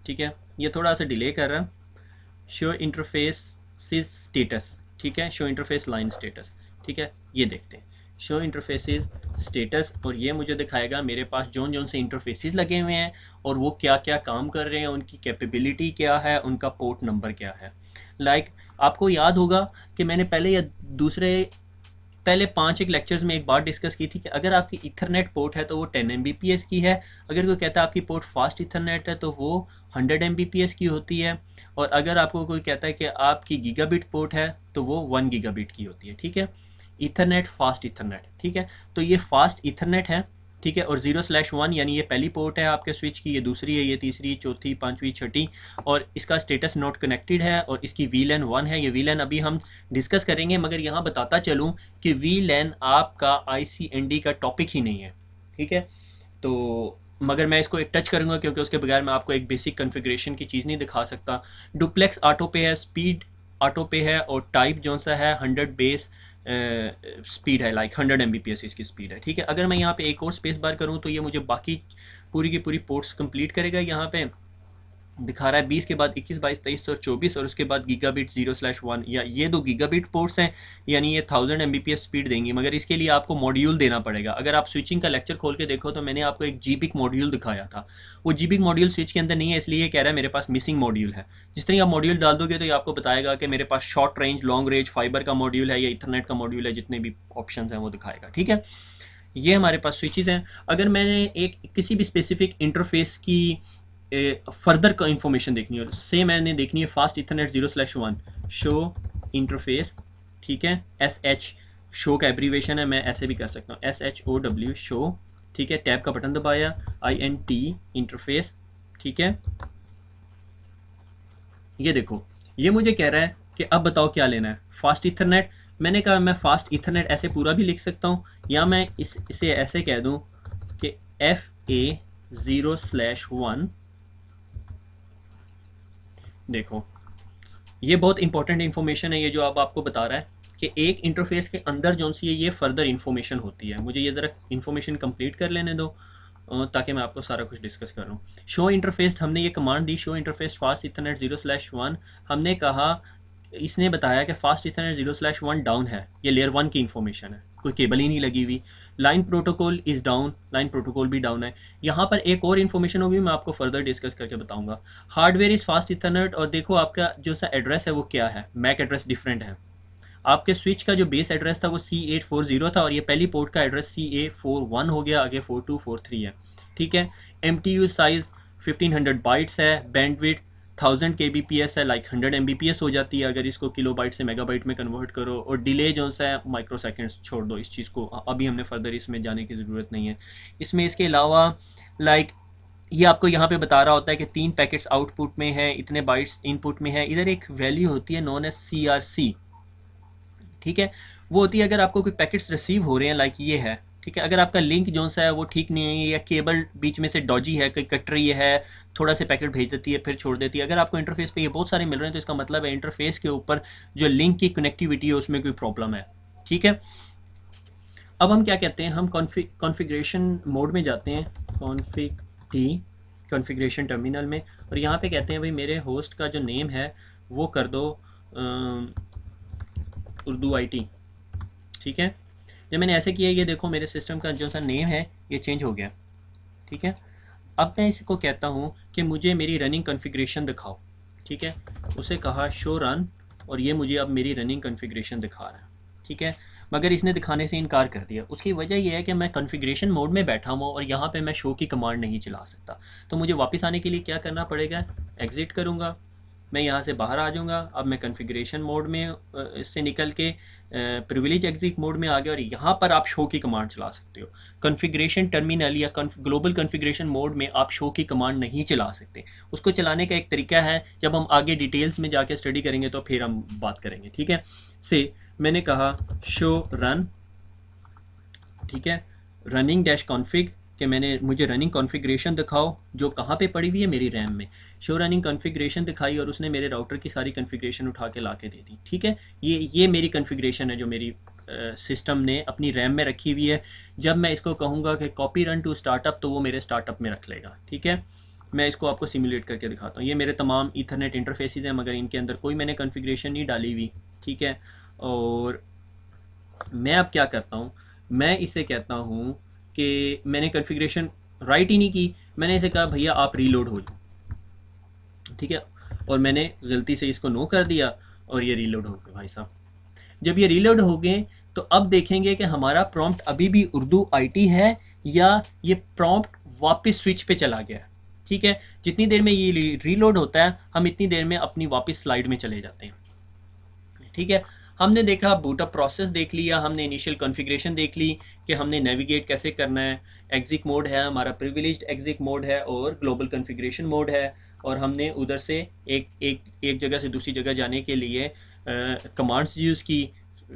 ठीक है। ये थोड़ा सा डिले कर रहा है। शो इंटरफेस स्टेटस, ठीक है, शो इंटरफेस लाइन स्टेटस, ठीक है, ये देखते हैं। शो इंटरफेसेस स्टेटस, और ये मुझे दिखाएगा मेरे पास जौन जौन से इंटरफेसेस लगे हुए हैं और वो क्या क्या काम कर रहे हैं, उनकी कैपेबिलिटी क्या है, उनका पोर्ट नंबर क्या है। आपको याद होगा कि मैंने पहले 5 एक लेक्चर्स में एक बात डिस्कस की थी कि अगर आपकी इथरनेट पोर्ट है तो वो 10 Mbps की है, अगर कोई कहता है आपकी पोर्ट फास्ट इथरनेट है तो वो 100 Mbps की होती है, और अगर आपको कोई कहता है कि आपकी गीगाबिट पोर्ट है तो वो 1 गीगाबिट की होती है। ठीक है, इथरनेट, फास्ट इथरनेट। ठीक है, तो ये फास्ट इथरनेट है। ठीक है, और 0/1 यानी ये पहली पोर्ट है आपके स्विच की, ये दूसरी है, ये तीसरी, चौथी, पांचवी, छठी, और इसका स्टेटस नॉट कनेक्टेड है, और इसकी VLAN 1 है। ये VLAN अभी हम डिस्कस करेंगे, मगर यहाँ बताता चलूँ कि VLAN आपका ICND का टॉपिक ही नहीं है। ठीक है, तो मगर मैं इसको एक टच करूँगा क्योंकि उसके बगैर मैं आपको एक बेसिक कन्फिग्रेशन की चीज़ नहीं दिखा सकता। डुप्लेक्स ऑटो पे है, स्पीड ऑटो पे है, और टाइप जो सा है 100 बेस स्पीड है, लाइक 100 Mbps इसकी स्पीड है। ठीक है, अगर मैं यहाँ पे एक और स्पेस बार करूँ तो ये मुझे बाकी पूरी की पूरी पोर्ट्स कंप्लीट करेगा। यहाँ पे दिखा रहा है 20 के बाद 21, 22, 23 और 24, और उसके बाद गीगाबिट 0/1, या ये 2 गीगाबिट पोर्ट्स हैं, यानी ये 1000 Mbps स्पीड देंगी, मगर इसके लिए आपको मॉड्यूल देना पड़ेगा। अगर आप स्विचिंग का लेक्चर खोल के देखो तो मैंने आपको एक GBIC मॉड्यूल दिखाया था, वो GBIC मॉड्यूल स्विच के अंदर नहीं है, इसलिए ये कह रहा है मेरे पास मिसिंग मॉड्यूल है। जिस तरह आप मॉड्यूल डाल दोगे तो ये आपको बताएगा कि मेरे पास short range, long range, fibre का मॉड्यूल है या इथरनेट का मॉड्यूल है, जितने भी ऑप्शन हैं वो दिखाएगा। ठीक है, ये हमारे पास स्विचेस हैं। अगर मैंने एक किसी भी स्पेसिफिक इंटरफेस की फर्दर का इंफॉर्मेशन देखनी हो, से मैंने देखनी है फास्ट इथरनेट 0/1 शो इंटरफेस। ठीक है, SH शो का एब्रीवेशन है, मैं ऐसे भी कर सकता हूँ SHOW शो। ठीक है, टैब का बटन दबाया, INT इंटरफेस। ठीक है, ये देखो, ये मुझे कह रहा है कि अब बताओ क्या लेना है, फास्ट इथरनेट। मैंने कहा मैं फास्ट इथरनेट ऐसे पूरा भी लिख सकता हूँ, या मैं इसे ऐसे कह दूँ कि FA 0/1। देखो, ये बहुत इंपॉर्टेंट इन्फॉर्मेशन है, ये जो अब आपको बता रहा है कि एक इंटरफेस के अंदर जो सी है ये फर्दर इन्फॉर्मेशन होती है। मुझे ये ज़रा इन्फॉर्मेशन कंप्लीट कर लेने दो ताकि मैं आपको सारा कुछ डिस्कस कर लूँ। शो इंटरफेस, हमने ये कमांड दी, शो इंटरफेस फास्ट इथरनेट 0/1। हमने कहा, इसने बताया कि फास्ट इथरनेट 0/1 डाउन है, ये लेयर 1 की इन्फॉर्मेशन है, कोई केबल ही नहीं लगी हुई। Line protocol is down, line protocol भी डाउन है। यहाँ पर एक और इन्फॉर्मेशन होगी, मैं आपको फर्दर डिस्कस करके बताऊंगा। हार्डवेयर इज़ फास्ट इथरनेट, और देखो आपका जो सा एड्रेस है वो क्या है, मैक एड्रेस डिफरेंट है। आपके स्विच का जो बेस एड्रेस था वो C840 था, और ये पहली पोर्ट का एड्रेस CA41 हो गया, आगे 4243 है। ठीक है, MTU साइज़ 1500 बाइट्स है, बैंडविड्थ 1000 kbps है, लाइक 100 Mbps हो जाती है अगर इसको किलोबाइट से मेगाबाइट में कन्वर्ट करो, और डिले जो सा है माइक्रो सेकेंड्स। छोड़ दो इस चीज़ को, अभी हमने फर्दर इसमें जाने की ज़रूरत नहीं है। इसमें इसके अलावा लाइक ये आपको यहाँ पे बता रहा होता है कि 3 पैकेट्स आउटपुट में है, इतने बाइट्स इनपुट में है। इधर एक वैल्यू होती है नॉन एज CRC। ठीक है, वो होती है अगर आपको कोई पैकेट्स रिसीव हो रहे हैं, लाइक ये है। ठीक है, अगर आपका लिंक जो सा है वो ठीक नहीं है, या केबल बीच में से डॉजी है, कहीं कट रही है, थोड़ा से पैकेट भेज देती है फिर छोड़ देती है, अगर आपको इंटरफेस पे ये बहुत सारे मिल रहे हैं तो इसका मतलब है इंटरफेस के ऊपर जो लिंक की कनेक्टिविटी है उसमें कोई प्रॉब्लम है। ठीक है, अब हम क्या कहते हैं, हम कॉन्फ़िगरेशन मोड में जाते हैं, कॉन्फ़िगरेशन टर्मिनल में, और यहाँ पे कहते हैं भाई मेरे होस्ट का जो नेम है वो कर दो उर्दू IT। ठीक है, जब मैंने ऐसे किया, ये देखो मेरे सिस्टम का जो सा नेम है ये चेंज हो गया। ठीक है, अब मैं इसको कहता हूँ कि मुझे मेरी रनिंग कॉन्फ़िगरेशन दिखाओ। ठीक है, उसे कहा शो रन, और ये मुझे अब मेरी रनिंग कॉन्फ़िगरेशन दिखा रहा है। ठीक है, मगर इसने दिखाने से इनकार कर दिया। उसकी वजह यह है कि मैं कॉन्फ़िगरेशन मोड में बैठा हूँ और यहाँ पे मैं शो की कमांड नहीं चला सकता। तो मुझे वापस आने के लिए क्या करना पड़ेगा, एग्ज़िट करूँगा, मैं यहाँ से बाहर आ जाऊँगा। अब मैं कॉन्फ़िगरेशन मोड में से निकल के प्रिविलेज एग्जिट मोड में आ गया, और यहाँ पर आप शो की कमांड चला सकते हो। कॉन्फ़िगरेशन टर्मिनल या ग्लोबल कॉन्फ़िगरेशन मोड में आप शो की कमांड नहीं चला सकते। उसको चलाने का एक तरीका है, जब हम आगे डिटेल्स में जाके स्टडी करेंगे तो फिर हम बात करेंगे। ठीक है, मैंने कहा शो रन। ठीक है, रनिंग डैश कॉन्फ़िग कि मुझे रनिंग कॉन्फ़िगरेशन दिखाओ जो कहाँ पे पड़ी हुई है, मेरी रैम में। शो रनिंग कॉन्फ़िगरेशन दिखाई, और उसने मेरे राउटर की सारी कॉन्फ़िगरेशन उठा के ला के दे दी। ठीक है, ये मेरी कॉन्फ़िगरेशन है जो मेरी सिस्टम ने अपनी रैम में रखी हुई है। जब मैं इसको कहूँगा कि कॉपी रन टू स्टार्टअप, तो वो मेरे स्टार्टअप में रख लेगा। ठीक है, मैं इसको आपको सिमुलेट करके दिखाता हूँ। ये मेरे तमाम ईथरनेट इंटरफेसेस हैं, मगर इनके अंदर कोई मैंने कॉन्फ़िगरेशन नहीं डाली हुई। ठीक है, और मैं अब क्या करता हूँ, मैं इसे कहता हूँ कि मैंने कॉन्फ़िगरेशन राइट ही नहीं की, मैंने इसे कहा भैया आप रीलोड हो जाओ, ठीक है, और मैंने गलती से इसको नो कर दिया और ये रीलोड हो गए भाई साहब। जब ये रीलोड हो गए तो अब देखेंगे कि हमारा प्रॉम्प्ट अभी भी उर्दू आईटी है या ये प्रॉम्प्ट वापस स्विच पे चला गया है। ठीक है, जितनी देर में ये रीलोड होता है हम इतनी देर में अपनी वापस स्लाइड में चले जाते हैं। ठीक है, हमने देखा बूटअप प्रोसेस देख लिया, हमने इनिशियल कॉन्फ़िगरेशन देख ली कि हमने नेविगेट कैसे करना है, एग्जिक मोड है हमारा, प्रिविलेज्ड एग्जिक मोड है और ग्लोबल कॉन्फ़िगरेशन मोड है, और हमने उधर से एक जगह से दूसरी जगह जाने के लिए कमांड्स यूज़ की,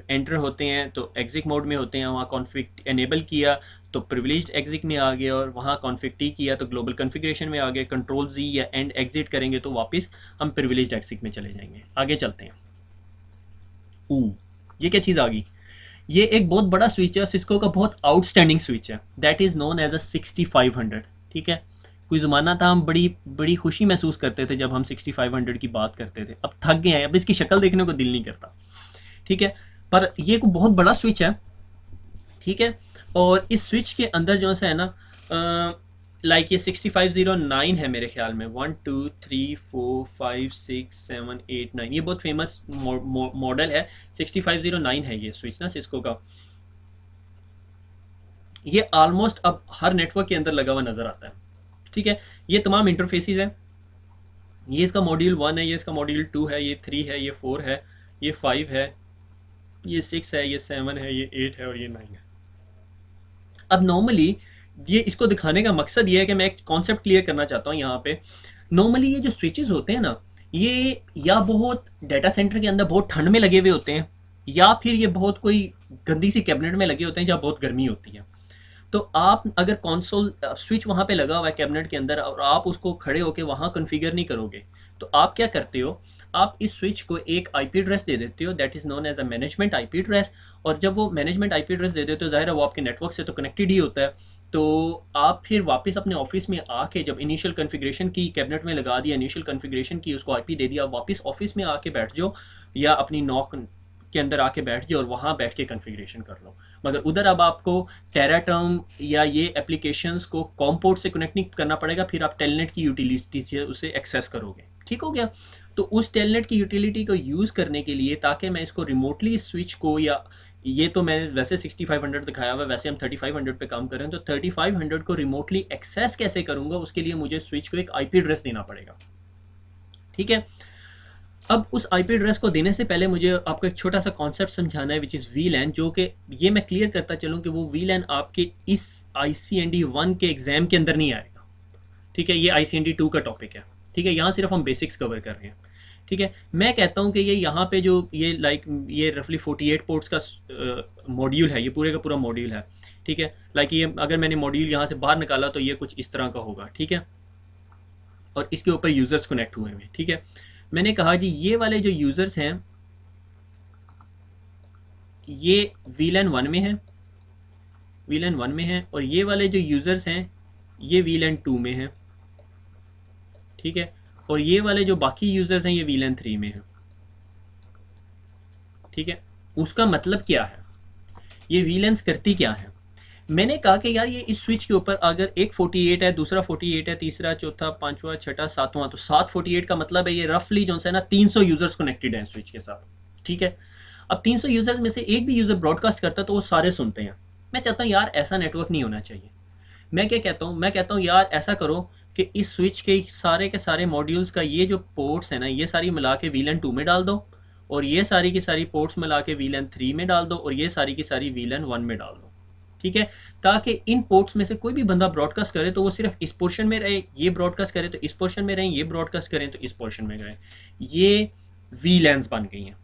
एंटर होते हैं तो एग्जिक मोड में होते हैं, वहाँ कॉन्फ़िग एनेबल किया तो प्रिविलेज्ड एग्जिक में आ गया, और वहाँ कॉन्फ़िग टी किया तो ग्लोबल कॉन्फ़िगरेशन में आ गए, कंट्रोल जी या एंड एग्जिट करेंगे तो वापस हम प्रिविलेज्ड एग्जिक में चले जाएंगे। आगे चलते हैं। ये क्या चीज़ आ गई, ये एक बहुत बड़ा स्विच है, सिस्को का बहुत आउटस्टैंडिंग स्विच है, that is known as a 6500। ठीक है, कोई ज़माना था हम बड़ी बड़ी खुशी महसूस करते थे जब हम 6500 की बात करते थे, अब थक गए हैं, अब इसकी शक्ल देखने को दिल नहीं करता। ठीक है, पर ये को बहुत बड़ा स्विच है। ठीक है, और इस स्विच के अंदर जो है ना लाइक ये 6509 है मेरे ख्याल में, 1 2 3 4 5 6 7 8 9, ये बहुत फेमस मॉडल है, 6509 है ये स्विच ना सिस्को का। ये ऑलमोस्ट अब हर नेटवर्क के अंदर लगा हुआ नज़र आता है। ठीक है, ये तमाम इंटरफेसेस हैं, ये इसका मॉड्यूल 1 है, ये इसका मॉड्यूल 2 है, ये 3 है, ये 4 है, ये 5 है, ये 6 है, ये 7 है, ये 8 है और ये 9 है। अब नॉर्मली ये इसको दिखाने का मकसद ये है कि मैं एक कॉन्सेप्ट क्लियर करना चाहता हूँ यहाँ पे। नॉर्मली ये जो स्विचेस होते हैं ना, ये या बहुत डाटा सेंटर के अंदर बहुत ठंड में लगे हुए होते हैं, या फिर ये बहुत कोई गंदी सी कैबिनेट में लगे होते हैं जहाँ बहुत गर्मी होती है। तो आप अगर कंसोल स्विच वहाँ पे लगा हुआ है कैबिनेट के अंदर और आप उसको खड़े होके वहाँ कॉन्फ़िगर नहीं करोगे, तो आप क्या करते हो, आप इस स्विच को एक आईपी एड्रेस दे देते हो, that is known as a management IP address. और जब वो मैनेजमेंट आईपी एड्रेस दे देते हो, जाहिर है वो आपके नेटवर्क से तो कनेक्टेड ही होता है। तो आप फिर वापस अपने ऑफिस में आके जब इनिशियल कॉन्फ़िगरेशन की, कैबिनेट में लगा दिया, इनिशियल कॉन्फ़िगरेशन की, उसको आईपी दे दिया, वापस ऑफिस में आके बैठ जाओ या अपनी नॉक के अंदर आके बैठ जाओ और वहाँ बैठ के कॉन्फ़िगरेशन कर लो। मगर उधर अब आपको टेराटर्म या ये एप्लीकेशंस को कॉम पोर्ट से कनेक्ट नहीं करना पड़ेगा, फिर आप टेलनेट की यूटिलिटी से उसे एक्सेस करोगे। ठीक हो गया, तो उस टेलनेट की यूटिलिटी को यूज़ करने के लिए, ताकि मैं इसको रिमोटली स्विच को, या ये तो मैं वैसे 6500 दिखाया हुआ है, वैसे हम 3500 पे काम कर रहे हैं, तो 3500 को रिमोटली एक्सेस कैसे करूँगा, उसके लिए मुझे स्विच को एक आईपी एड्रेस देना पड़ेगा। ठीक है, अब उस आईपी एड्रेस को देने से पहले मुझे आपको एक छोटा सा कॉन्सेप्ट समझाना है, विच इज़ वीलैन, जो कि ये मैं क्लियर करता चलूँ कि वो वीलैन आपके इस ICND1 के एग्ज़ाम के अंदर नहीं आएगा। ठीक है, ये ICND2 का टॉपिक है। ठीक है, यहाँ सिर्फ हम बेसिक्स कवर कर रहे हैं। ठीक है, मैं कहता हूँ कि ये यहाँ पे जो ये ये रफली 48 पोर्ट्स का मॉड्यूल है, ये पूरे का पूरा मॉड्यूल है। ठीक है, ये अगर मैंने मॉड्यूल यहाँ से बाहर निकाला तो ये कुछ इस तरह का होगा। ठीक है, और इसके ऊपर यूज़र्स कनेक्ट हुए हैं। ठीक है, मैंने कहा जी ये वाले जो यूज़र्स हैं ये VLAN 1 में हैं, VLAN 1 में हैं, और ये वाले जो यूज़र्स हैं ये VLAN 2 में हैं। ठीक है, और ये वाले जो बाकी यूज़र्स हैं ये VLAN 3 में हैं। ठीक है, उसका मतलब क्या है, ये VLANs करती क्या है। मैंने कहा कि यार ये इस स्विच के ऊपर अगर एक 48 है, दूसरा 48 है, तीसरा, चौथा, पांचवा, छठा, सातवां, तो 748 का मतलब है ये रफली जो है ना 300 यूज़र्स कनेक्टेड हैं स्विच के साथ। ठीक है, अब 300 यूज़र्स में से एक भी यूज़र ब्रॉडकास्ट करता है तो वो सारे सुनते हैं। मैं चाहता हूँ यार ऐसा नेटवर्क नहीं होना चाहिए। मैं क्या कहता हूँ, मैं कहता हूँ यार ऐसा करो कि इस स्विच के सारे मॉड्यूल्स का ये जो पोर्ट्स है ना, ये सारी मिला के VLAN 2 में डाल दो, और ये सारी की सारी पोर्ट्स मिला के VLAN 3 में डाल दो, और ये सारी की सारी VLAN 1 में डाल दो। ठीक है, ताकि इन पोर्ट्स में से कोई भी बंदा ब्रॉडकास्ट करे तो वो सिर्फ इस पोर्शन में रहे, ये ब्रॉडकास्ट करे तो इस पोर्शन में रहे, ये ब्रॉडकास्ट करें तो इस पोर्शन में रहे। ये VLANs बन गई हैं।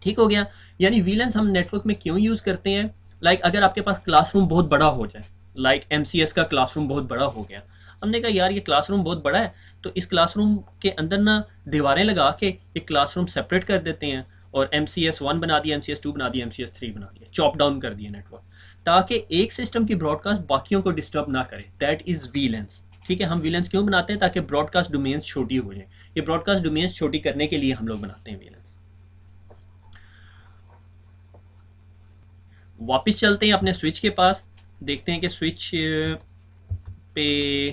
ठीक हो गया, यानी VLANs हम नेटवर्क में क्यों यूज़ करते हैं, अगर आपके पास क्लासरूम बहुत बड़ा हो जाए, MCS का क्लासरूम बहुत बड़ा हो गया, हमने कहा यार ये क्लासरूम बहुत बड़ा है, तो इस क्लासरूम के अंदर ना दीवारें लगा के एक क्लासरूम सेपरेट कर देते हैं, और MCS 1 बना दिया, MCS 2 बना दिया, MCS 3 बना दिया, चॉप डाउन कर दिया नेटवर्क, ताकि एक सिस्टम की ब्रॉडकास्ट बाकियों को डिस्टर्ब ना करे। That is VLANs। ठीक है, हम VLANs क्यों बनाते हैं, ताकि ब्रॉडकास्ट डोमेन्स छोटी हो जाए। ये ब्रॉडकास्ट डोमेन्स छोटी करने के लिए हम लोग बनाते हैं VLANs। वापस चलते हैं अपने स्विच के पास, देखते हैं कि स्विच पे,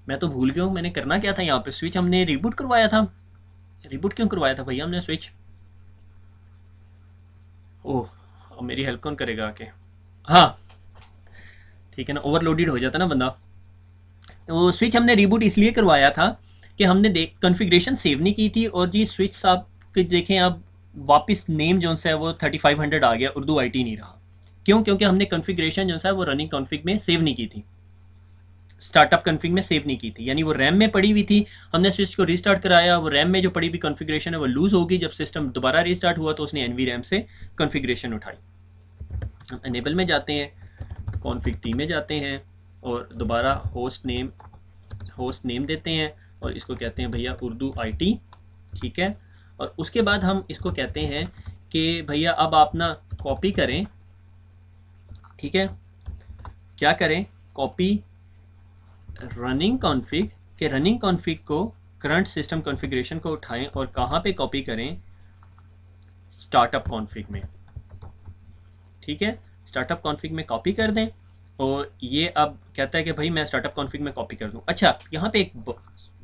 मैं तो भूल गया हूँ मैंने करना क्या था यहाँ पे। स्विच हमने रिबूट करवाया था, रिबूट क्यों करवाया था भैया हमने स्विच? ओह, अब मेरी हेल्प कौन करेगा आके? हाँ, ठीक है ना, ओवरलोडेड हो जाता ना बंदा। तो स्विच हमने रिबूट इसलिए करवाया था कि हमने देख कॉन्फ़िगरेशन सेव नहीं की थी, और जी स्विच साहब के देखें अब वापस नेम जो सा है वो 3500 आ गया, उर्दू आईटी नहीं रहा। क्यों? क्योंकि हमने कॉन्फ़िगरेशन जो सा है वो रनिंग कॉन्फ़िग में सेव नहीं की थी, स्टार्टअप कॉन्फ़िग में सेव नहीं की थी, यानी वो रैम में पड़ी हुई थी। हमने स्विच को रीस्टार्ट कराया, वो रैम में जो पड़ी हुई कॉन्फ़िगरेशन है वो लूज़ होगी। जब सिस्टम दोबारा रीस्टार्ट हुआ तो उसने एनवी रैम से कॉन्फ़िगरेशन उठाई। हम एनेबल में जाते हैं, कॉन्फ़िग टी में जाते हैं, और दोबारा होस्ट नेम देते हैं, और इसको कहते हैं भैया उर्दू आईटी, ठीक है। और उसके बाद हम इसको कहते हैं कि भैया अब आप ना कॉपी करें, ठीक है, क्या करें, कॉपी रनिंग कॉन्फ़िग के, रनिंग कॉन्फ़िग को करंट सिस्टम कॉन्फ़िगरेशन को उठाएं और कहाँ पे कॉपी करें, स्टार्टअप कॉन्फ़िग में, ठीक है, स्टार्टअप कॉन्फ़िग में कॉपी कर दें। और ये अब कहता है कि भाई मैं स्टार्टअप कॉन्फ़िग में कॉपी कर दूं। अच्छा, यहाँ पे एक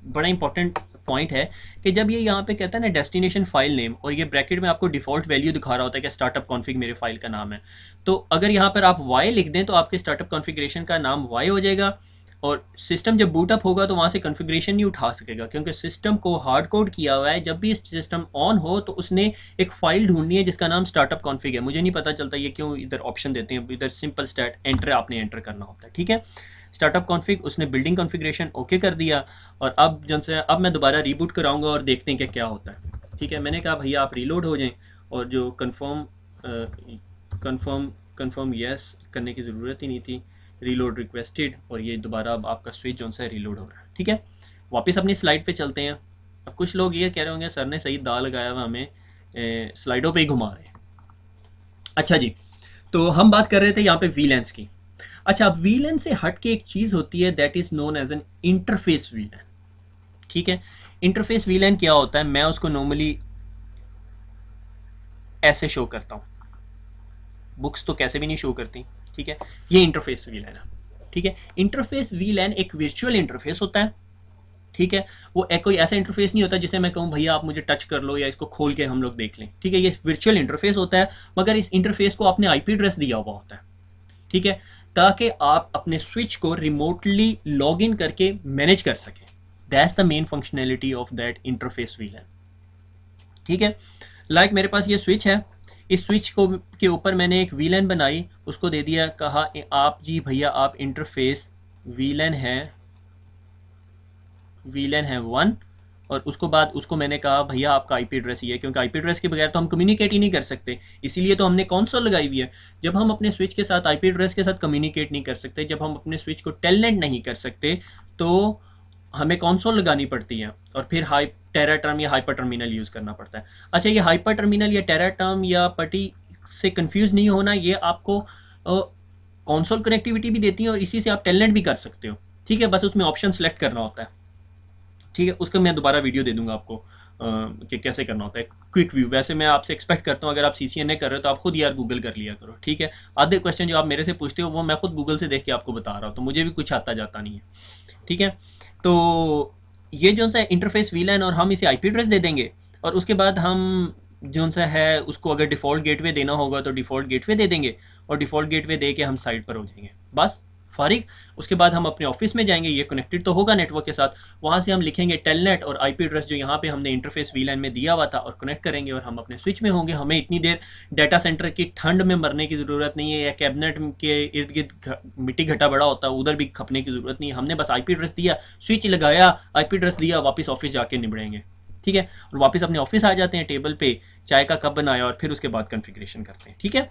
बड़ा इंपॉर्टेंट पॉइंट है कि जब ये यहाँ पे कहता है ना डेस्टिनेशन फाइल नेम, और ये ब्रैकेट में आपको डिफ़ॉल्ट वैल्यू दिखा रहा होता है कि स्टार्टअप कॉन्फ़िग मेरे फाइल का नाम है, तो अगर यहाँ पर आप वाई लिख दें तो आपके स्टार्टअप कॉन्फ़िगरेशन का नाम वाई हो जाएगा, और सिस्टम जब बूट अप होगा तो वहाँ से कॉन्फ़िगरेशन नहीं उठा सकेगा, क्योंकि सिस्टम को हार्ड कोड किया हुआ है। जब भी सिस्टम ऑन हो तो उसने एक फ़ाइल ढूंढनी है जिसका नाम स्टार्टअप कॉन्फ़िग है। मुझे नहीं पता चलता ये क्यों इधर ऑप्शन देते हैं, इधर सिंपल स्टार्ट एंटर आपने एंटर करना होता है, ठीक है। स्टार्टअप कॉन्फ़िग उसने बिल्डिंग कॉन्फ़िगरेशन ओके कर दिया, और अब जन से अब मैं दोबारा रीबूट कराऊंगा और देखते हैं कि क्या होता है, ठीक है। मैंने कहा भैया आप रीलोड हो जाएं, और जो कन्फर्म यस करने की ज़रूरत ही नहीं थी, रीलोड रिक्वेस्टेड, और ये दोबारा अब आपका स्विच जो सा रीलोड हो रहा है, ठीक है। वापस अपनी स्लाइड पे चलते हैं। अब कुछ लोग ये कह रहे होंगे सर ने सही दाल लगाया हुआ, हमें स्लाइडों पे ही घुमा रहे हैं। अच्छा जी, तो हम बात कर रहे थे यहाँ पे वीलैंस की। अच्छा, अब वीलैन से हट के एक चीज़ होती है that is known as an interface VLAN, ठीक है। इंटरफेस वीलैन क्या होता है, मैं उसको नॉर्मली ऐसे शो करता हूँ, बुक्स तो कैसे भी नहीं शो करती, ठीक है। ये इंटरफेस वीलैन है, ठीक है। इंटरफेस वीलैन एक वर्चुअल इंटरफेस होता है, ठीक है। वो एक कोई ऐसा इंटरफेस नहीं होता जिसे मैं कहूँ भैया आप मुझे टच कर लो या इसको खोल के हम लोग देख लें, ठीक है। ये वर्चुअल इंटरफेस होता है, मगर इस इंटरफेस को आपने आईपी एड्रेस दिया हुआ होता है, ठीक है, ताकि आप अपने स्विच को रिमोटली लॉग इन करके मैनेज कर सकें। That's the main functionality of that interface VLAN, ठीक है। लाइक मेरे पास ये स्विच है, इस स्विच को के ऊपर मैंने एक वीलैन बनाई, उसको दे दिया, कहा आप जी भैया आप इंटरफेस वीलैन है 1, और उसको बाद उसको मैंने कहा भैया आपका आईपी एड्रेस ये है, क्योंकि आईपी एड्रेस के बगैर तो हम कम्युनिकेट ही नहीं कर सकते, इसीलिए तो हमने कंसोल लगाई हुई है। जब हम अपने स्विच के साथ आईपी एड्रेस के साथ कम्युनिकेट नहीं कर सकते, जब हम अपने स्विच को टेलनेट नहीं कर सकते, तो हमें कंसोल लगानी पड़ती है, और फिर टेरा टर्म या हाइपर टर्मिनल यूज़ करना पड़ता है। अच्छा, ये हाइपर टर्मिनल या टेरा टर्म या पटी से कंफ्यूज नहीं होना, ये आपको कंसोल कनेक्टिविटी भी देती है, और इसी से आप टेलनेट भी कर सकते हो, ठीक है। बस उसमें ऑप्शन सेलेक्ट करना होता है, ठीक है। उसका मैं दोबारा वीडियो दे दूंगा आपको कि कैसे करना होता है, क्विक व्यू। वैसे मैं आपसे एक्सपेक्ट करता हूँ अगर आप CCNA कर रहे हो तो आप खुद यार गूगल कर लिया करो, ठीक है। आधे क्वेश्चन जो आप मेरे से पूछते हो वो मैं खुद गूगल से देख के आपको बता रहा हूँ, तो मुझे भी कुछ आता जाता नहीं है, ठीक है। तो ये जो सा इंटरफेस वीलैन, और हम इसे आईपी एड्रेस दे देंगे, और उसके बाद हम जो सा है उसको अगर डिफ़ॉल्ट गेटवे देना होगा तो डिफ़ॉल्ट गेटवे दे देंगे, और डिफ़ॉल्ट गेटवे दे के हम साइट पर हो जाएंगे, बस फारिग। उसके बाद हम अपने ऑफिस में जाएंगे, ये कनेक्टेड तो होगा नेटवर्क के साथ, वहाँ से हम लिखेंगे टेलनेट और आईपी एड्रेस जो यहाँ पे हमने इंटरफेस वीलैन में दिया हुआ था, और कनेक्ट करेंगे, और हम अपने स्विच में होंगे। हमें इतनी देर डाटा सेंटर की ठंड में मरने की ज़रूरत नहीं है, या कैबिनेट के इर्द गिर्द मिट्टी घटा बड़ा होता है उधर भी खपने की ज़रूरत नहीं है। हमने बस आईपी एड्रेस दिया, स्विच लगाया, आईपी एड्रेस दिया, वापस ऑफिस जाके निबड़ेंगे, ठीक है। और वापस अपने ऑफिस आ जाते हैं, टेबल पे चाय का कप बनाया, और फिर उसके बाद कॉन्फ़िगरेशन करते हैं, ठीक है।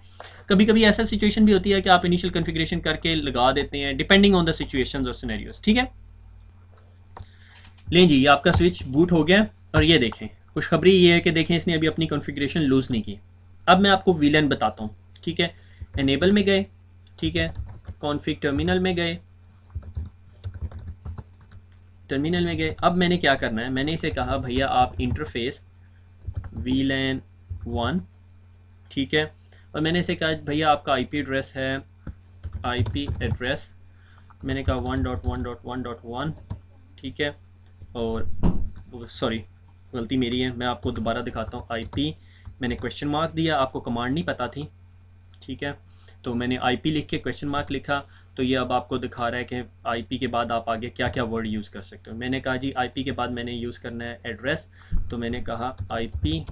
कभी कभी ऐसा सिचुएशन भी होती है कि आप इनिशियल कॉन्फ़िगरेशन करके लगा देते हैं, डिपेंडिंग ऑन द सिचुएशंस और सिनेरियोस, ठीक है। लें जी, ये आपका स्विच बूट हो गया, और ये देखें खुशखबरी ये है कि देखें इसने अभी अपनी कॉन्फ़िगरेशन लूज़ नहीं की। अब मैं आपको वीलैन बताता हूँ, ठीक है। एनेबल में गए, ठीक है, कॉन्फ़िग टर्मिनल में गए, अब मैंने क्या करना है, मैंने इसे कहा भैया आप इंटरफेस वीलैन 1, ठीक है, और मैंने इसे कहा भैया आपका आईपी एड्रेस है, आईपी एड्रेस, मैंने कहा 1.1.1.1, ठीक है। और सॉरी, गलती मेरी है, मैं आपको दोबारा दिखाता हूँ। आईपी मैंने क्वेश्चन मार्क दिया, आपको कमांड नहीं पता थी, ठीक है। तो मैंने आईपी लिख के क्वेश्चन मार्क लिखा, तो ये अब आपको दिखा रहा है कि आईपी के बाद आप आगे क्या क्या वर्ड यूज़ कर सकते हो। मैंने कहा जी आईपी के बाद मैंने यूज़ करना है एड्रेस, तो मैंने कहा आईपी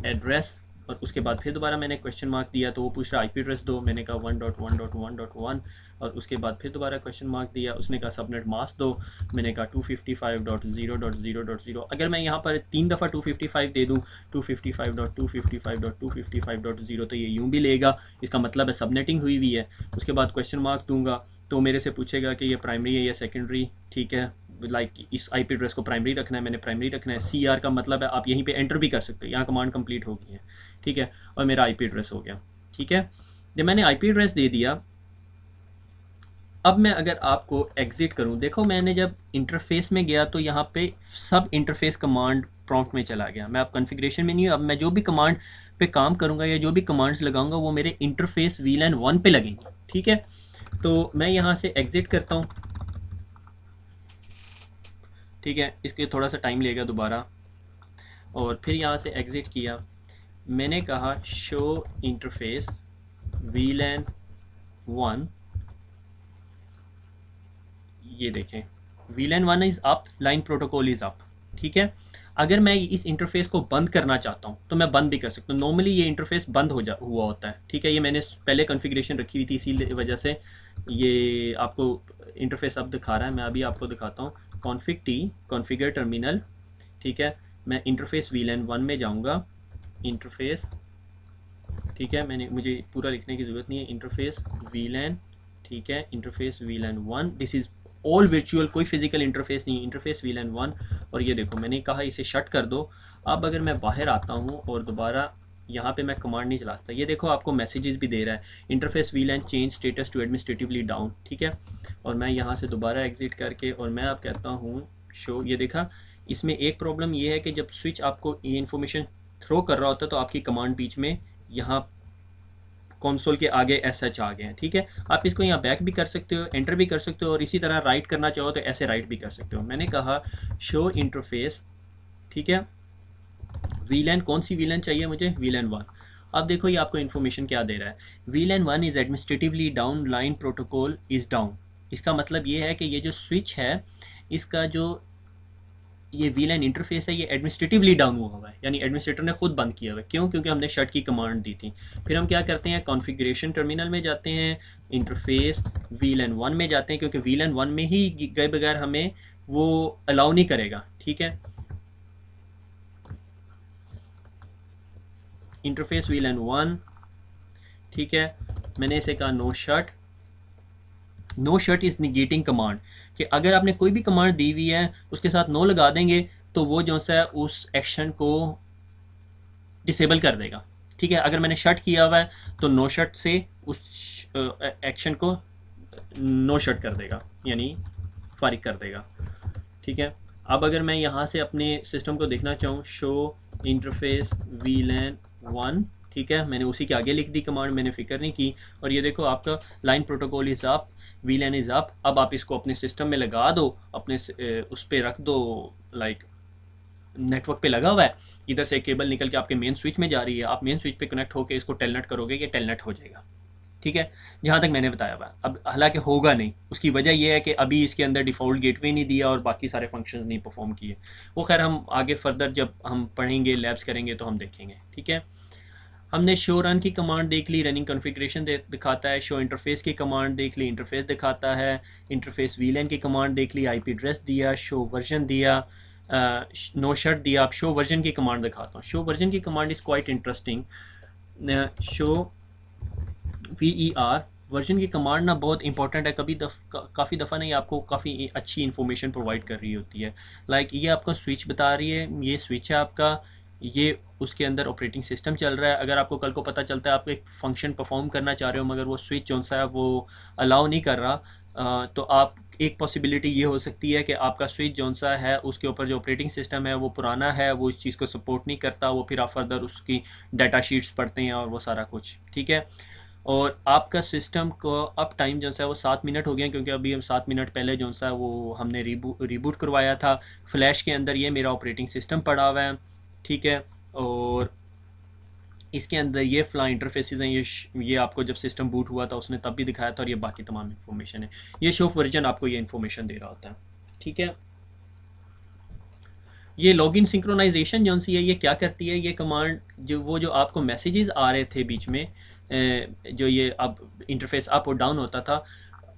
एड्रेस, और उसके बाद फिर दोबारा मैंने क्वेश्चन मार्क दिया, तो वो पूछ रहा आईपी एड्रेस दो, मैंने कहा 1.1.1.1, और उसके बाद फिर दोबारा क्वेश्चन मार्क दिया, उसने कहा सबनेट मास्क दो, मैंने कहा 255.0.0.0। अगर मैं यहाँ पर 3 दफ़ा 255 दे दूँ, 255.255.255.0, तो ये यूँ भी लेगा, इसका मतलब है सबनेटिंग हुई हुई है। उसके बाद क्वेश्चन मार्क दूंगा तो मेरे से पूछेगा कि ये प्राइमरी है या सेकेंडरी, ठीक है। लाइक इस आईपी एड्रेस को प्राइमरी रखना है, मैंने प्राइमरी रखना है। सी आर का मतलब है आप यहीं पे एंटर भी कर सकते हो, यहाँ कमांड कंप्लीट हो गई है, ठीक है। और मेरा आईपी एड्रेस हो गया, ठीक है। जब मैंने आईपी एड्रेस दे दिया, अब मैं अगर आपको एग्जिट करूं, देखो मैंने जब इंटरफेस में गया तो यहाँ पे सब इंटरफेस कमांड प्रॉम्प्ट में चला गया। मैं अब कॉन्फ़िगरेशन में नहीं हूँ, अब मैं जो भी कमांड पे काम करूँगा या जो भी कमांड्स लगाऊंगा वो मेरे इंटरफेस VLAN 1 पे लगेंगे, ठीक है। तो मैं यहाँ से एग्जिट करता हूँ, ठीक है। इसके थोड़ा सा टाइम लेगा दोबारा, और फिर यहाँ से एग्ज़िट किया, मैंने कहा शो इंटरफेस VLAN 1, ये देखें VLAN 1 is up, line protocol is up, ठीक है। अगर मैं इस इंटरफेस को बंद करना चाहता हूँ तो मैं बंद भी कर सकता हूँ। नॉर्मली ये इंटरफेस बंद हुआ होता है, ठीक है। ये मैंने पहले कॉन्फ़िगरेशन रखी हुई थी, इसी वजह से ये आपको इंटरफेस अब दिखा रहा है। मैं अभी आपको दिखाता हूँ, कॉन्फ़िग टी कॉन्फ़िगर टर्मिनल, ठीक है। मैं इंटरफेस VLAN 1 में जाऊँगा, इंटरफेस, ठीक है। मुझे पूरा लिखने की ज़रूरत नहीं है, इंटरफेस VLAN, ठीक है। Interface VLAN 1, this is all virtual, कोई फिजिकल इंटरफेस नहीं, इंटरफेस VLAN 1। और ये देखो मैंने कहा इसे शट कर दो। अब अगर मैं बाहर आता हूँ और दोबारा यहाँ पे मैं कमांड नहीं चलाता, ये देखो आपको मैसेजेस भी दे रहा है, interface VLAN change status to administratively down, ठीक है। और मैं यहाँ से दोबारा एग्जिट करके और मैं आप कहता हूँ शो, ये देखा इसमें एक प्रॉब्लम ये है कि जब स्विच आपको ये इन्फॉर्मेशन थ्रो कर रहा होता है तो आपकी कमांड बीच में यहाँ कंसोल के आगे एस एच आ गए हैं, ठीक है। आप इसको यहाँ बैक भी कर सकते हो, एंटर भी कर सकते हो, और इसी तरह राइट करना चाहो तो ऐसे राइट भी कर सकते हो। मैंने कहा शो इंटरफेस, ठीक है, VLAN, कौन सी VLAN चाहिए मुझे, VLAN 1। अब देखो ये आपको इन्फॉर्मेशन क्या दे रहा है, VLAN 1 is administratively down, line protocol is down. इसका मतलब ये है कि ये जो स्विच है इसका जो ये VLAN इंटरफेस है ये एडमिनिस्ट्रेटिवली डाउन हुआ है, यानी एडमिनिस्ट्रेटर ने खुद बंद किया हुआ है। क्यों? क्योंकि हमने शट की कमांड दी थी। फिर हम क्या करते हैं, कॉन्फ़िगरेशन टर्मिनल में जाते हैं, इंटरफेस VLAN 1 में जाते हैं, क्योंकि VLAN 1 में ही गए बगैर हमें वो अलाउ नहीं करेगा, ठीक है। इंटरफेस VLAN 1, ठीक है। मैंने इसे कहा no shut, no shut is negating command, कि अगर आपने कोई भी कमांड दी हुई है उसके साथ नो लगा देंगे तो वो जो सा उस एक्शन को डिसेबल कर देगा, ठीक है। अगर मैंने शट किया हुआ है तो नो शट से उस एक्शन को नो शट कर देगा, यानी फारिग कर देगा, ठीक है। अब अगर मैं यहाँ से अपने सिस्टम को देखना चाहूँ, शो इंटरफेस VLAN 1, ठीक है, मैंने उसी के आगे लिख दी कमांड, मैंने फिक्र नहीं की। और ये देखो आपका line protocol is up, VLAN is up. अब आप इसको अपने सिस्टम में लगा दो, अपने उस पर रख दो, लाइक नेटवर्क पे लगा हुआ है, इधर से केबल निकल के आपके मेन स्विच में जा रही है, आप मेन स्विच पे कनेक्ट होकर इसको टेलनेट करोगे, ये टेलनेट हो जाएगा, ठीक है। जहाँ तक मैंने बताया हुआ, अब हालांकि होगा नहीं, उसकी वजह यह है कि अभी इसके अंदर डिफ़ॉल्ट गेटवे नहीं दिया और बाकी सारे फंक्शंस नहीं परफॉर्म किए। वो खैर हम आगे फर्दर जब हम पढ़ेंगे, लैब्स करेंगे तो हम देखेंगे, ठीक है। हमने शो रन की कमांड देख ली, रनिंग कॉन्फ़िगरेशन दिखाता है। शो इंटरफेस की कमांड देख ली, इंटरफेस दिखाता है। इंटरफेस VLAN की कमांड देख ली, IP एड्रेस दिया, शो वर्जन दिया, नो शट दिया। अब शो वर्जन की कमांड दिखाता हूँ। शो वर्जन की command is quite interesting. Show VER version की कमांड ना बहुत इंपॉर्टेंट है, काफ़ी दफ़ा नहीं आपको काफ़ी अच्छी इन्फॉर्मेशन प्रोवाइड कर रही होती है। लाइक ये आपका स्विच बता रही है, ये स्विच है आपका, ये उसके अंदर ऑपरेटिंग सिस्टम चल रहा है। अगर आपको कल को पता चलता है आप एक फंक्शन परफॉर्म करना चाह रहे हो मगर वो स्विच जो सा है वो अलाउ नहीं कर रहा, तो आप एक पॉसिबिलिटी ये हो सकती है कि आपका स्विच जौन सा है उसके ऊपर जो ऑपरेटिंग सिस्टम है वो पुराना है, वो इस चीज़ को सपोर्ट नहीं करता, वो फिर आप फर्दर उसकी डाटा शीट्स पढ़ते हैं और वो सारा कुछ, ठीक है। और आपका सिस्टम को अब टाइम जो सा है वो 7 मिनट हो गया, क्योंकि अभी हम 7 मिनट पहले जो सा वो हमने रीबूट करवाया था। फ्लैश के अंदर ये मेरा ऑपरेटिंग सिस्टम पड़ा हुआ है, ठीक है। और इसके अंदर ये फ्ला इंटरफेसेस हैं, ये आपको जब सिस्टम बूट हुआ था उसने तब भी दिखाया था, और ये बाकी तमाम इन्फॉर्मेशन है। ये शो वर्जन आपको ये इन्फॉर्मेशन दे रहा होता है, ठीक है। ये लॉगिन सिंक्रोनाइजेशन जो सी है ये क्या करती है, ये कमांड जो आपको मैसेजेस आ रहे थे बीच में, जो ये अब इंटरफेस अप और डाउन होता था,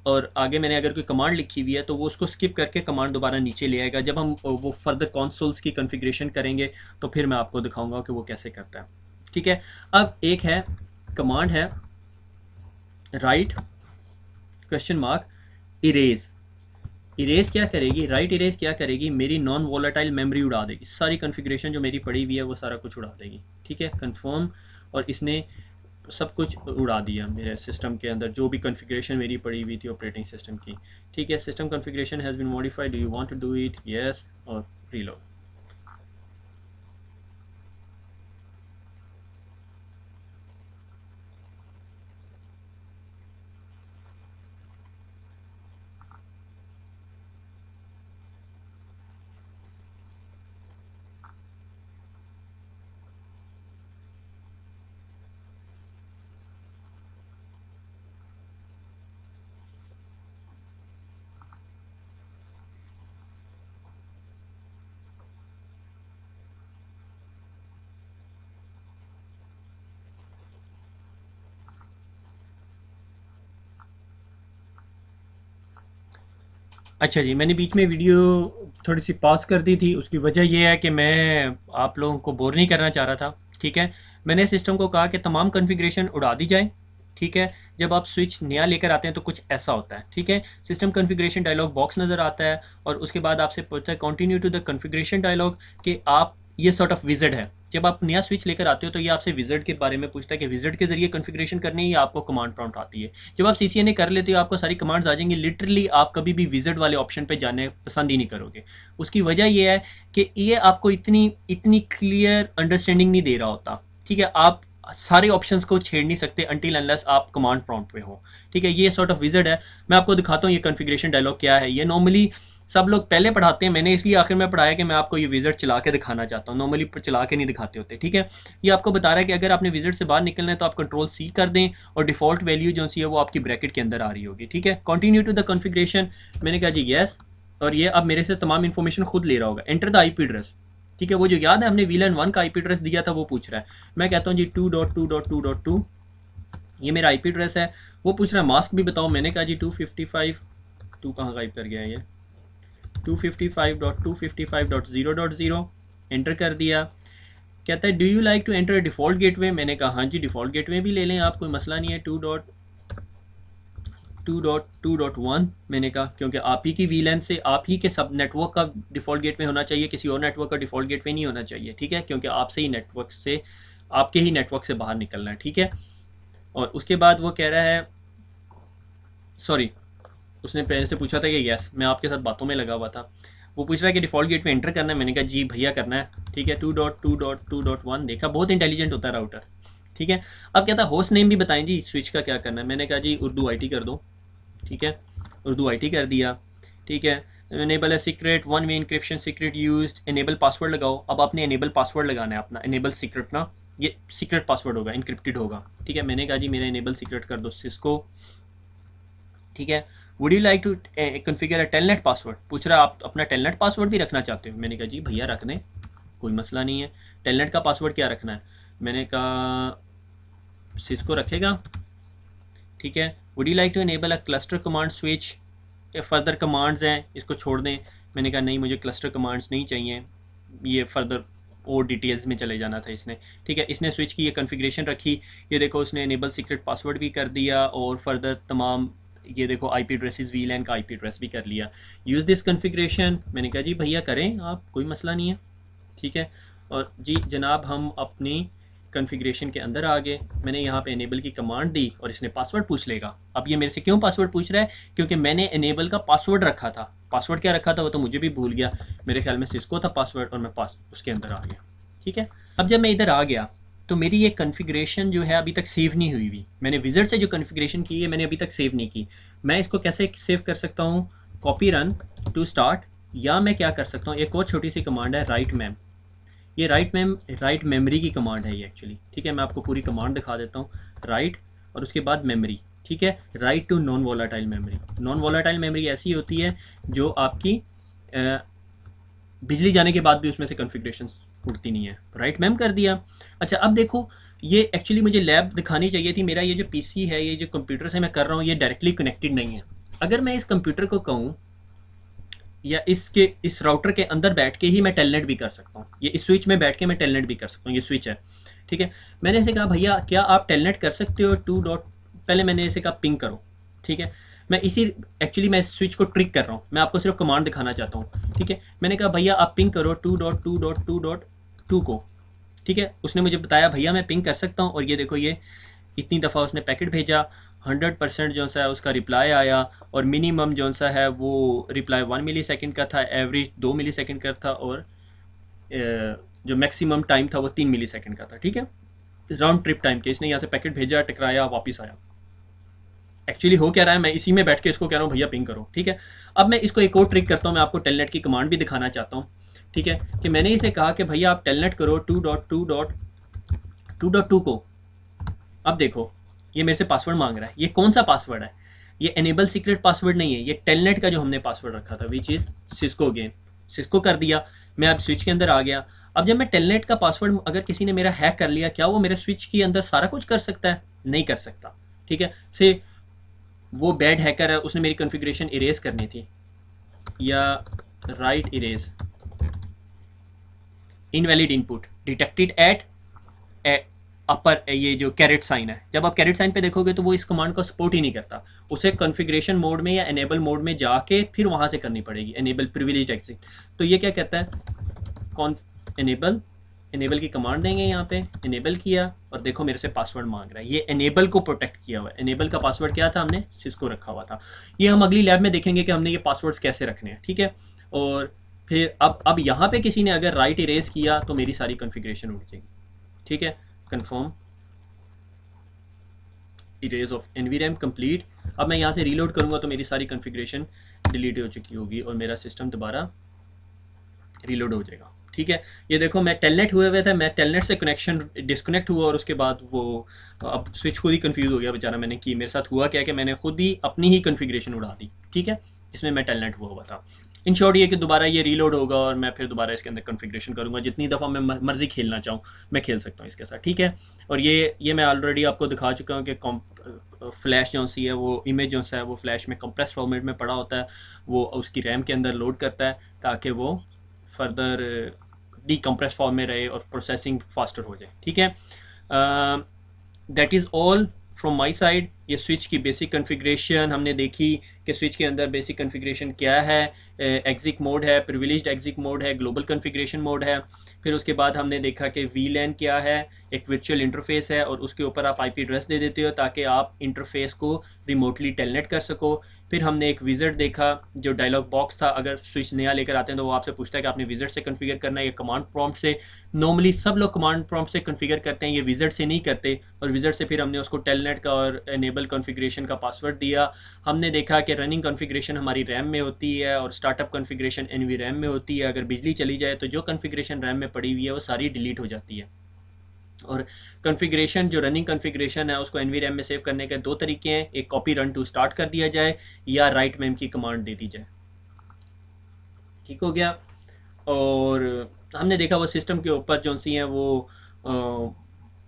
और आगे मैंने अगर कोई कमांड लिखी हुई है तो वो उसको स्किप करके कमांड दोबारा नीचे ले आएगा। जब हम वो फर्दर कॉन्सोल्स की कॉन्फ़िगरेशन करेंगे तो फिर मैं आपको दिखाऊंगा कि वो कैसे करता है, ठीक है। अब एक है कमांड है right question mark erase. Erase क्या करेगी, राइट इरेज क्या करेगी, मेरी नॉन वॉलेटाइल मेमोरी उड़ा देगी, सारी कॉन्फ़िगरेशन जो मेरी पड़ी हुई है वो सारा कुछ उड़ा देगी, ठीक है। कंफर्म, और इसने सब कुछ उड़ा दिया मेरे सिस्टम के अंदर, जो भी कॉन्फ़िगरेशन मेरी पड़ी हुई थी ऑपरेटिंग सिस्टम की, ठीक है। System configuration has been modified, do you want to do it, yes, और रीलोड। अच्छा जी, मैंने बीच में वीडियो थोड़ी सी पॉज कर दी थी, उसकी वजह यह है कि मैं आप लोगों को बोर नहीं करना चाह रहा था, ठीक है। मैंने सिस्टम को कहा कि तमाम कॉन्फ़िगरेशन उड़ा दी जाए, ठीक है। जब आप स्विच नया लेकर आते हैं तो कुछ ऐसा होता है, ठीक है। सिस्टम कॉन्फ़िगरेशन डायलॉग बॉक्स नज़र आता है, और उसके बाद आपसे पूछता है continue to the configuration dialogue, कि आप ये सॉर्ट ऑफ विज़िट है। जब आप नया स्विच लेकर आते हो तो ये आपसे विज़िट के बारे में पूछता है कि विज़िट के ज़रिए कॉन्फ़िगरेशन करनी है या आपको कमांड प्रॉम्प्ट आती है। जब आप CCNA कर लेते हो आपको सारी कमांड्स आ जाएंगी, लिटरली आप कभी भी विज़िट वाले ऑप्शन पे जाने पसंद ही नहीं करोगे। उसकी वजह ये है कि ये आपको इतनी इतनी क्लियर अंडरस्टैंडिंग नहीं दे रहा होता, ठीक है। आप सारे ऑप्शंस को छेड़ नहीं सकते अनटिल अनलेस आप कमांड प्रॉम्प्ट पे हो, ठीक है। ये सॉर्ट ऑफ विज़िट है। मैं आपको दिखाता हूँ ये कॉन्फ़िगरेशन डायलॉग क्या है। ये नॉर्मली सब लोग पहले पढ़ाते हैं, मैंने इसलिए आखिर में पढ़ाया कि मैं आपको ये विज़िट चला के दिखाना चाहता हूँ, नॉर्मली चला के नहीं दिखाते होते, ठीक है। ये आपको बता रहा है कि अगर आपने विज़िट से बाहर निकलना है तो आप कंट्रोल C कर दें, और डिफ़ॉल्ट वैल्यू जो सी है वो आपकी ब्रैकेट के अंदर आ रही होगी, ठीक है। कंटिन्यू टू द कॉन्फ़िगरेशन, मैंने कहा जी यस, और ये अब मेरे से तमाम इन्फॉर्मेशन खुद ले रहा होगा। एंटर द IP एड्रेस, ठीक है। वो जो याद है हमने VLAN 1 का IP एड्रेस दिया था वो पूछ रहा है। मैं कहता हूँ जी 2.2.2.2, ये मेरा IP एड्रेस है। वो पूछ रहा है मास्क भी बताओ, मैंने कहा जी 255, टू कहाँ गायब कर गया है ये, 255.255.0.0, एंटर कर दिया। कहता है do you like to enter default gateway, मैंने कहा हाँ जी डिफ़ॉल्ट गेटवे भी ले लें आप, कोई मसला नहीं है। 2.2.1 मैंने कहा, क्योंकि आप ही की VLAN से आप ही के सब नेटवर्क का डिफ़ॉल्ट गेटवे होना चाहिए, किसी और नेटवर्क का डिफ़ॉल्ट गेटवे नहीं होना चाहिए, ठीक है। क्योंकि आपसे ही नेटवर्क से, आपके ही नेटवर्क से बाहर निकलना है, ठीक है। और उसके बाद वो कह रहा है, सॉरी, उसने पहले से पूछा था कि यस, मैं आपके साथ बातों में लगा हुआ था। वो पूछ रहा है कि डिफ़ॉल्ट गेट में एंटर करना है, मैंने कहा जी भैया करना है, ठीक है। 2.2.2.1, देखा बहुत इंटेलिजेंट होता है राउटर, ठीक है। अब कहता है होस्ट नेम भी बताएं जी, स्विच का क्या करना है, मैंने कहा जी उर्दू IT कर दो, ठीक है। उर्दू IT कर दिया, ठीक है। इनेबल है secret 1 way encryption secret used, enable password लगाओ। अब आपने इनेबल पासवर्ड लगाना है अपना, इनेबल सीक्रेट ना, ये सीक्रेट पासवर्ड होगा, इनक्रिप्टेड होगा, ठीक है। मैंने कहा जी मेरा इनेबल सीक्रेट कर दो सिस्को, ठीक है। Would you like to configure a telnet password, पूछ रहा है आप अपना टेलनेट पासवर्ड भी रखना चाहते हो, मैंने कहा जी भैया रख दें, कोई मसला नहीं है। टेलनेट का पासवर्ड क्या रखना है, मैंने कहा सिस्को रखेगा, ठीक है। Would you like to enable a cluster command switch, further commands हैं इसको छोड़ दें, मैंने कहा नहीं मुझे क्लस्टर कमांड्स नहीं चाहिए, ये फर्दर और डिटेल्स में चले जाना था इसने, ठीक है। इसने स्विच की ये कॉन्फ़िगरेशन रखी, ये देखो उसने इनेबल सीक्रेट पासवर्ड भी कर दिया, और फर्दर तमाम ये देखो IP एड्रेसेस VLAN का IP एड्रेस भी कर लिया। यूज़ दिस कॉन्फ़िगरेशन, मैंने कहा जी भैया करें आप, कोई मसला नहीं है, ठीक है। और जी जनाब हम अपनी कॉन्फ़िगरेशन के अंदर आ गए, मैंने यहाँ पे इनेबल की कमांड दी और इसने पासवर्ड पूछ लेगा। अब ये मेरे से क्यों पासवर्ड पूछ रहा है? क्योंकि मैंने इनेबल का पासवर्ड रखा था। पासवर्ड क्या रखा था वो तो मुझे भी भूल गया, मेरे ख्याल में सिस्को था पासवर्ड, और मैं उसके अंदर आ गया। ठीक है, अब जब मैं इधर आ गया तो मेरी ये कॉन्फ़िगरेशन जो है अभी तक सेव नहीं हुई हुई। मैंने विज़ार्ड से जो कॉन्फ़िगरेशन की है मैंने अभी तक सेव नहीं की। मैं इसको कैसे सेव कर सकता हूँ? कॉपी रन टू स्टार्ट, या मैं क्या कर सकता हूँ, एक और छोटी सी कमांड है राइट मैम। ये राइट मेमोरी की कमांड है ये एक्चुअली। ठीक है, मैं आपको पूरी कमांड दिखा देता हूँ। राइट और उसके बाद मेमोरी। ठीक है, write to non volatile memory. Non volatile memory ऐसी होती है जो आपकी बिजली जाने के बाद भी उसमें से कॉन्फ़िगरेशन उड़ती नहीं है। राइट मैम कर दिया। अच्छा, अब देखो, ये एक्चुअली मुझे लैब दिखानी चाहिए थी। मेरा ये जो पीसी है, ये जो कंप्यूटर से मैं कर रहा हूँ, ये डायरेक्टली कनेक्टेड नहीं है। अगर मैं इस कंप्यूटर को कहूँ या इस राउटर के अंदर बैठ के ही मैं टेलनेट भी कर सकता हूँ, ये इस स्विच में बैठ के मैं टेलनेट भी कर सकता हूँ। ये स्विच है। ठीक है, मैंने इसे कहा भैया क्या आप टेलनेट कर सकते हो 2 डॉट, पहले मैंने इसे कहा पिंग करो। ठीक है, मैं एक्चुअली मैं इस स्विच को ट्रिक कर रहा हूँ, मैं आपको सिर्फ कमांड दिखाना चाहता हूँ। ठीक है, मैंने कहा भैया आप पिंग करो 2.2.2.2 को। ठीक है, उसने मुझे बताया भैया मैं पिंग कर सकता हूँ, और ये देखो ये इतनी दफ़ा उसने पैकेट भेजा, 100% जो सा है उसका रिप्लाई आया, और मिनिमम जो सा है वो रिप्लाई 1 मिली सेकेंड का था, एवरेज 2 मिली सेकेंड का था, और जो मैक्सिमम टाइम था वो 3 मिली सेकेंड का था। ठीक है, राउंड ट्रिप टाइम के इसने यहाँ से पैकेट भेजा, टकराया, वापस आया। एक्चुअली हो क्या रहा है, मैं इसी में बैठ के इसको कह रहा हूँ भैया पिंग करो। ठीक है, अब मैं इसको एक और ट्रिक करता हूँ, मैं आपको टेलनेट की कमांड भी दिखाना चाहता हूँ। ठीक है, कि मैंने इसे कहा कि भैया आप टेलनेट करो 2.2.2.2 को। अब देखो ये मेरे से पासवर्ड मांग रहा है। ये कौन सा पासवर्ड है? ये एनेबल सीक्रेट पासवर्ड नहीं है, ये टेलनेट का जो हमने पासवर्ड रखा था, which is Cisco game. Cisco कर दिया, मैं अब स्विच के अंदर आ गया। अब जब मैं टेलनेट का पासवर्ड अगर किसी ने मेरा हैक कर लिया, क्या वो मेरे स्विच के अंदर सारा कुछ कर सकता है? नहीं कर सकता। ठीक है, से वो बैड हैकर है, उसने मेरी कॉन्फ़िगरेशन इरेज करनी थी, या right erase invalid input detected at upper, ये जो कैरेट साइन है, जब आप कैरेट साइन पे देखोगे तो वो इस कमांड को सपोर्ट ही नहीं करता। उसे कॉन्फ़िगरेशन मोड में या एनेबल मोड में जाके फिर वहाँ से करनी पड़ेगी, एनेबल प्रिविलेज एग्जिट। तो ये क्या कहता है, एनेबल की कमांड देंगे, यहाँ पे एनेबल किया, और देखो मेरे से पासवर्ड मांग रहा है। ये एनेबल को प्रोटेक्ट किया हुआ है। एनेबल का पासवर्ड क्या था? हमने सिस्को रखा हुआ था। ये हम अगली लैब में देखेंगे कि हमने ये पासवर्ड्स कैसे रखने हैं। ठीक है, और फिर अब यहाँ पे किसी ने अगर राइट इरेज किया तो मेरी सारी कॉन्फ़िगरेशन उड़ जाएगी। ठीक है, कन्फर्म इरेज ऑफ एनवीरैम कंप्लीट। अब मैं यहाँ से रीलोड करूँगा तो मेरी सारी कॉन्फ़िगरेशन डिलीट हो चुकी होगी और मेरा सिस्टम दोबारा रीलोड हो जाएगा। ठीक है, ये देखो मैं टेलनेट हुए थे, मैं टेलनेट से कनेक्शन डिस्कनेक्ट हुआ, और उसके बाद वो अब स्विच खुद ही कंफ्यूज हो गया बेचारा। मैंने की, मेरे साथ हुआ क्या कि मैंने खुद ही अपनी ही कॉन्फ़िगरेशन उड़ा दी। ठीक है, जिसमें मैं टेलनेट हुआ था। इन शॉर्ट ये कि दोबारा ये रीलोड होगा और मैं फिर दोबारा इसके अंदर कॉन्फ़िगरेशन करूँगा। जितनी दफ़ा मैं मर्ज़ी खेलना चाहूँ मैं खेल सकता हूँ इसके साथ। ठीक है, और ये मैं ऑलरेडी आपको दिखा चुका हूँ कि फ्लैश जो सी है वो इमेज जो सा है वो फ्लैश में कंप्रेस फॉर्मेट में पड़ा होता है, वो उसकी रैम के अंदर लोड करता है ताकि वो फर्दर डीकम्प्रेस फॉर्म में रहे और प्रोसेसिंग फास्टर हो जाए। ठीक है, that is all from my side. ये स्विच की बेसिक कॉन्फ़िगरेशन हमने देखी कि स्विच के अंदर बेसिक कॉन्फ़िगरेशन क्या है। एग्जिक मोड है, प्रिविलेज्ड एग्जिक मोड है, ग्लोबल कॉन्फ़िगरेशन मोड है। फिर उसके बाद हमने देखा कि वीलैन क्या है, एक वर्चुअल इंटरफेस है, और उसके ऊपर आप आईपी एड्रेस दे देते हो ताकि आप इंटरफेस को रिमोटली टेलनेट कर सको। फिर हमने एक विज़िट देखा जो डायलॉग बॉक्स था, अगर स्विच नया लेकर आते हैं तो वो आपसे पूछता है कि आपने विज़िट से कॉन्फ़िगर करना है या कमांड प्रॉम्प्ट से। नॉर्मली सब लोग कमांड प्रॉम्प्ट से कॉन्फ़िगर करते हैं, ये विज़िट से नहीं करते। और विज़िट से फिर हमने उसको टेलनेट का और एनेबल कॉन्फ़िगरेशन का पासवर्ड दिया। हमने देखा कि रनिंग कॉन्फ़िगरेशन हमारी रैम में होती है और स्टार्टअप कॉन्फ़िगरेशन एनवी रैम में होती है। अगर बिजली चली जाए तो जो कॉन्फ़िगरेशन रैम में पड़ी हुई है वो सारी डिलीट हो जाती है। और कॉन्फ़िगरेशन जो रनिंग कॉन्फ़िगरेशन है उसको एनवी में सेव करने के दो तरीके हैं, एक कॉपी रन टू स्टार्ट कर दिया जाए या राइट मैम की कमांड दे दी जाए। ठीक हो गया। और हमने देखा वो सिस्टम के ऊपर जो सी हैं वो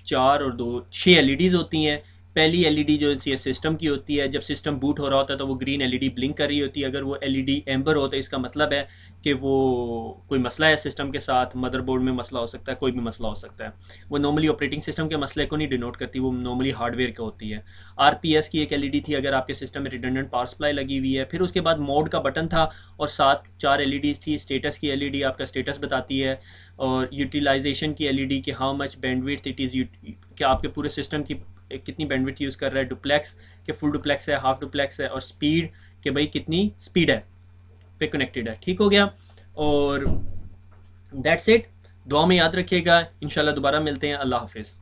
4 और 2 6 एलईडीज़ होती हैं। पहली एलईडी जो सिस्टम की होती है, जब सिस्टम बूट हो रहा होता है तो वो ग्रीन एलईडी ब्लिंक कर रही होती है। अगर वो एलईडी एम्बर हो तो इसका मतलब है कि वो कोई मसला है सिस्टम के साथ, मदरबोर्ड में मसला हो सकता है, कोई भी मसला हो सकता है। वो नॉर्मली ऑपरेटिंग सिस्टम के मसले को नहीं डिनोट करती, वो नॉर्मली हार्डवेयर का होती है। आरपीएस की एक एलईडी थी अगर आपके सिस्टम में रिडंडेंट पावर सप्लाई लगी हुई है। फिर उसके बाद मोड का बटन था और साथ 4 एलईडीज थी। स्टेटस की एलईडी आपका स्टेटस बताती है, और यूटिलाइजेशन की एलईडी कि how much bandwidth it is, क्या आपके पूरे सिस्टम की कितनी बैंडविड्थ यूज़ कर रहा है, डुप्लेक्स के फुल डुप्लेक्स है, हाफ डुप्लेक्स है, और स्पीड कि भाई कितनी स्पीड है पे कनेक्टेड है। ठीक हो गया, और दैट्स इट। दुआ में याद रखिएगा, इंशाल्लाह दोबारा मिलते हैं। अल्लाह हाफिज़।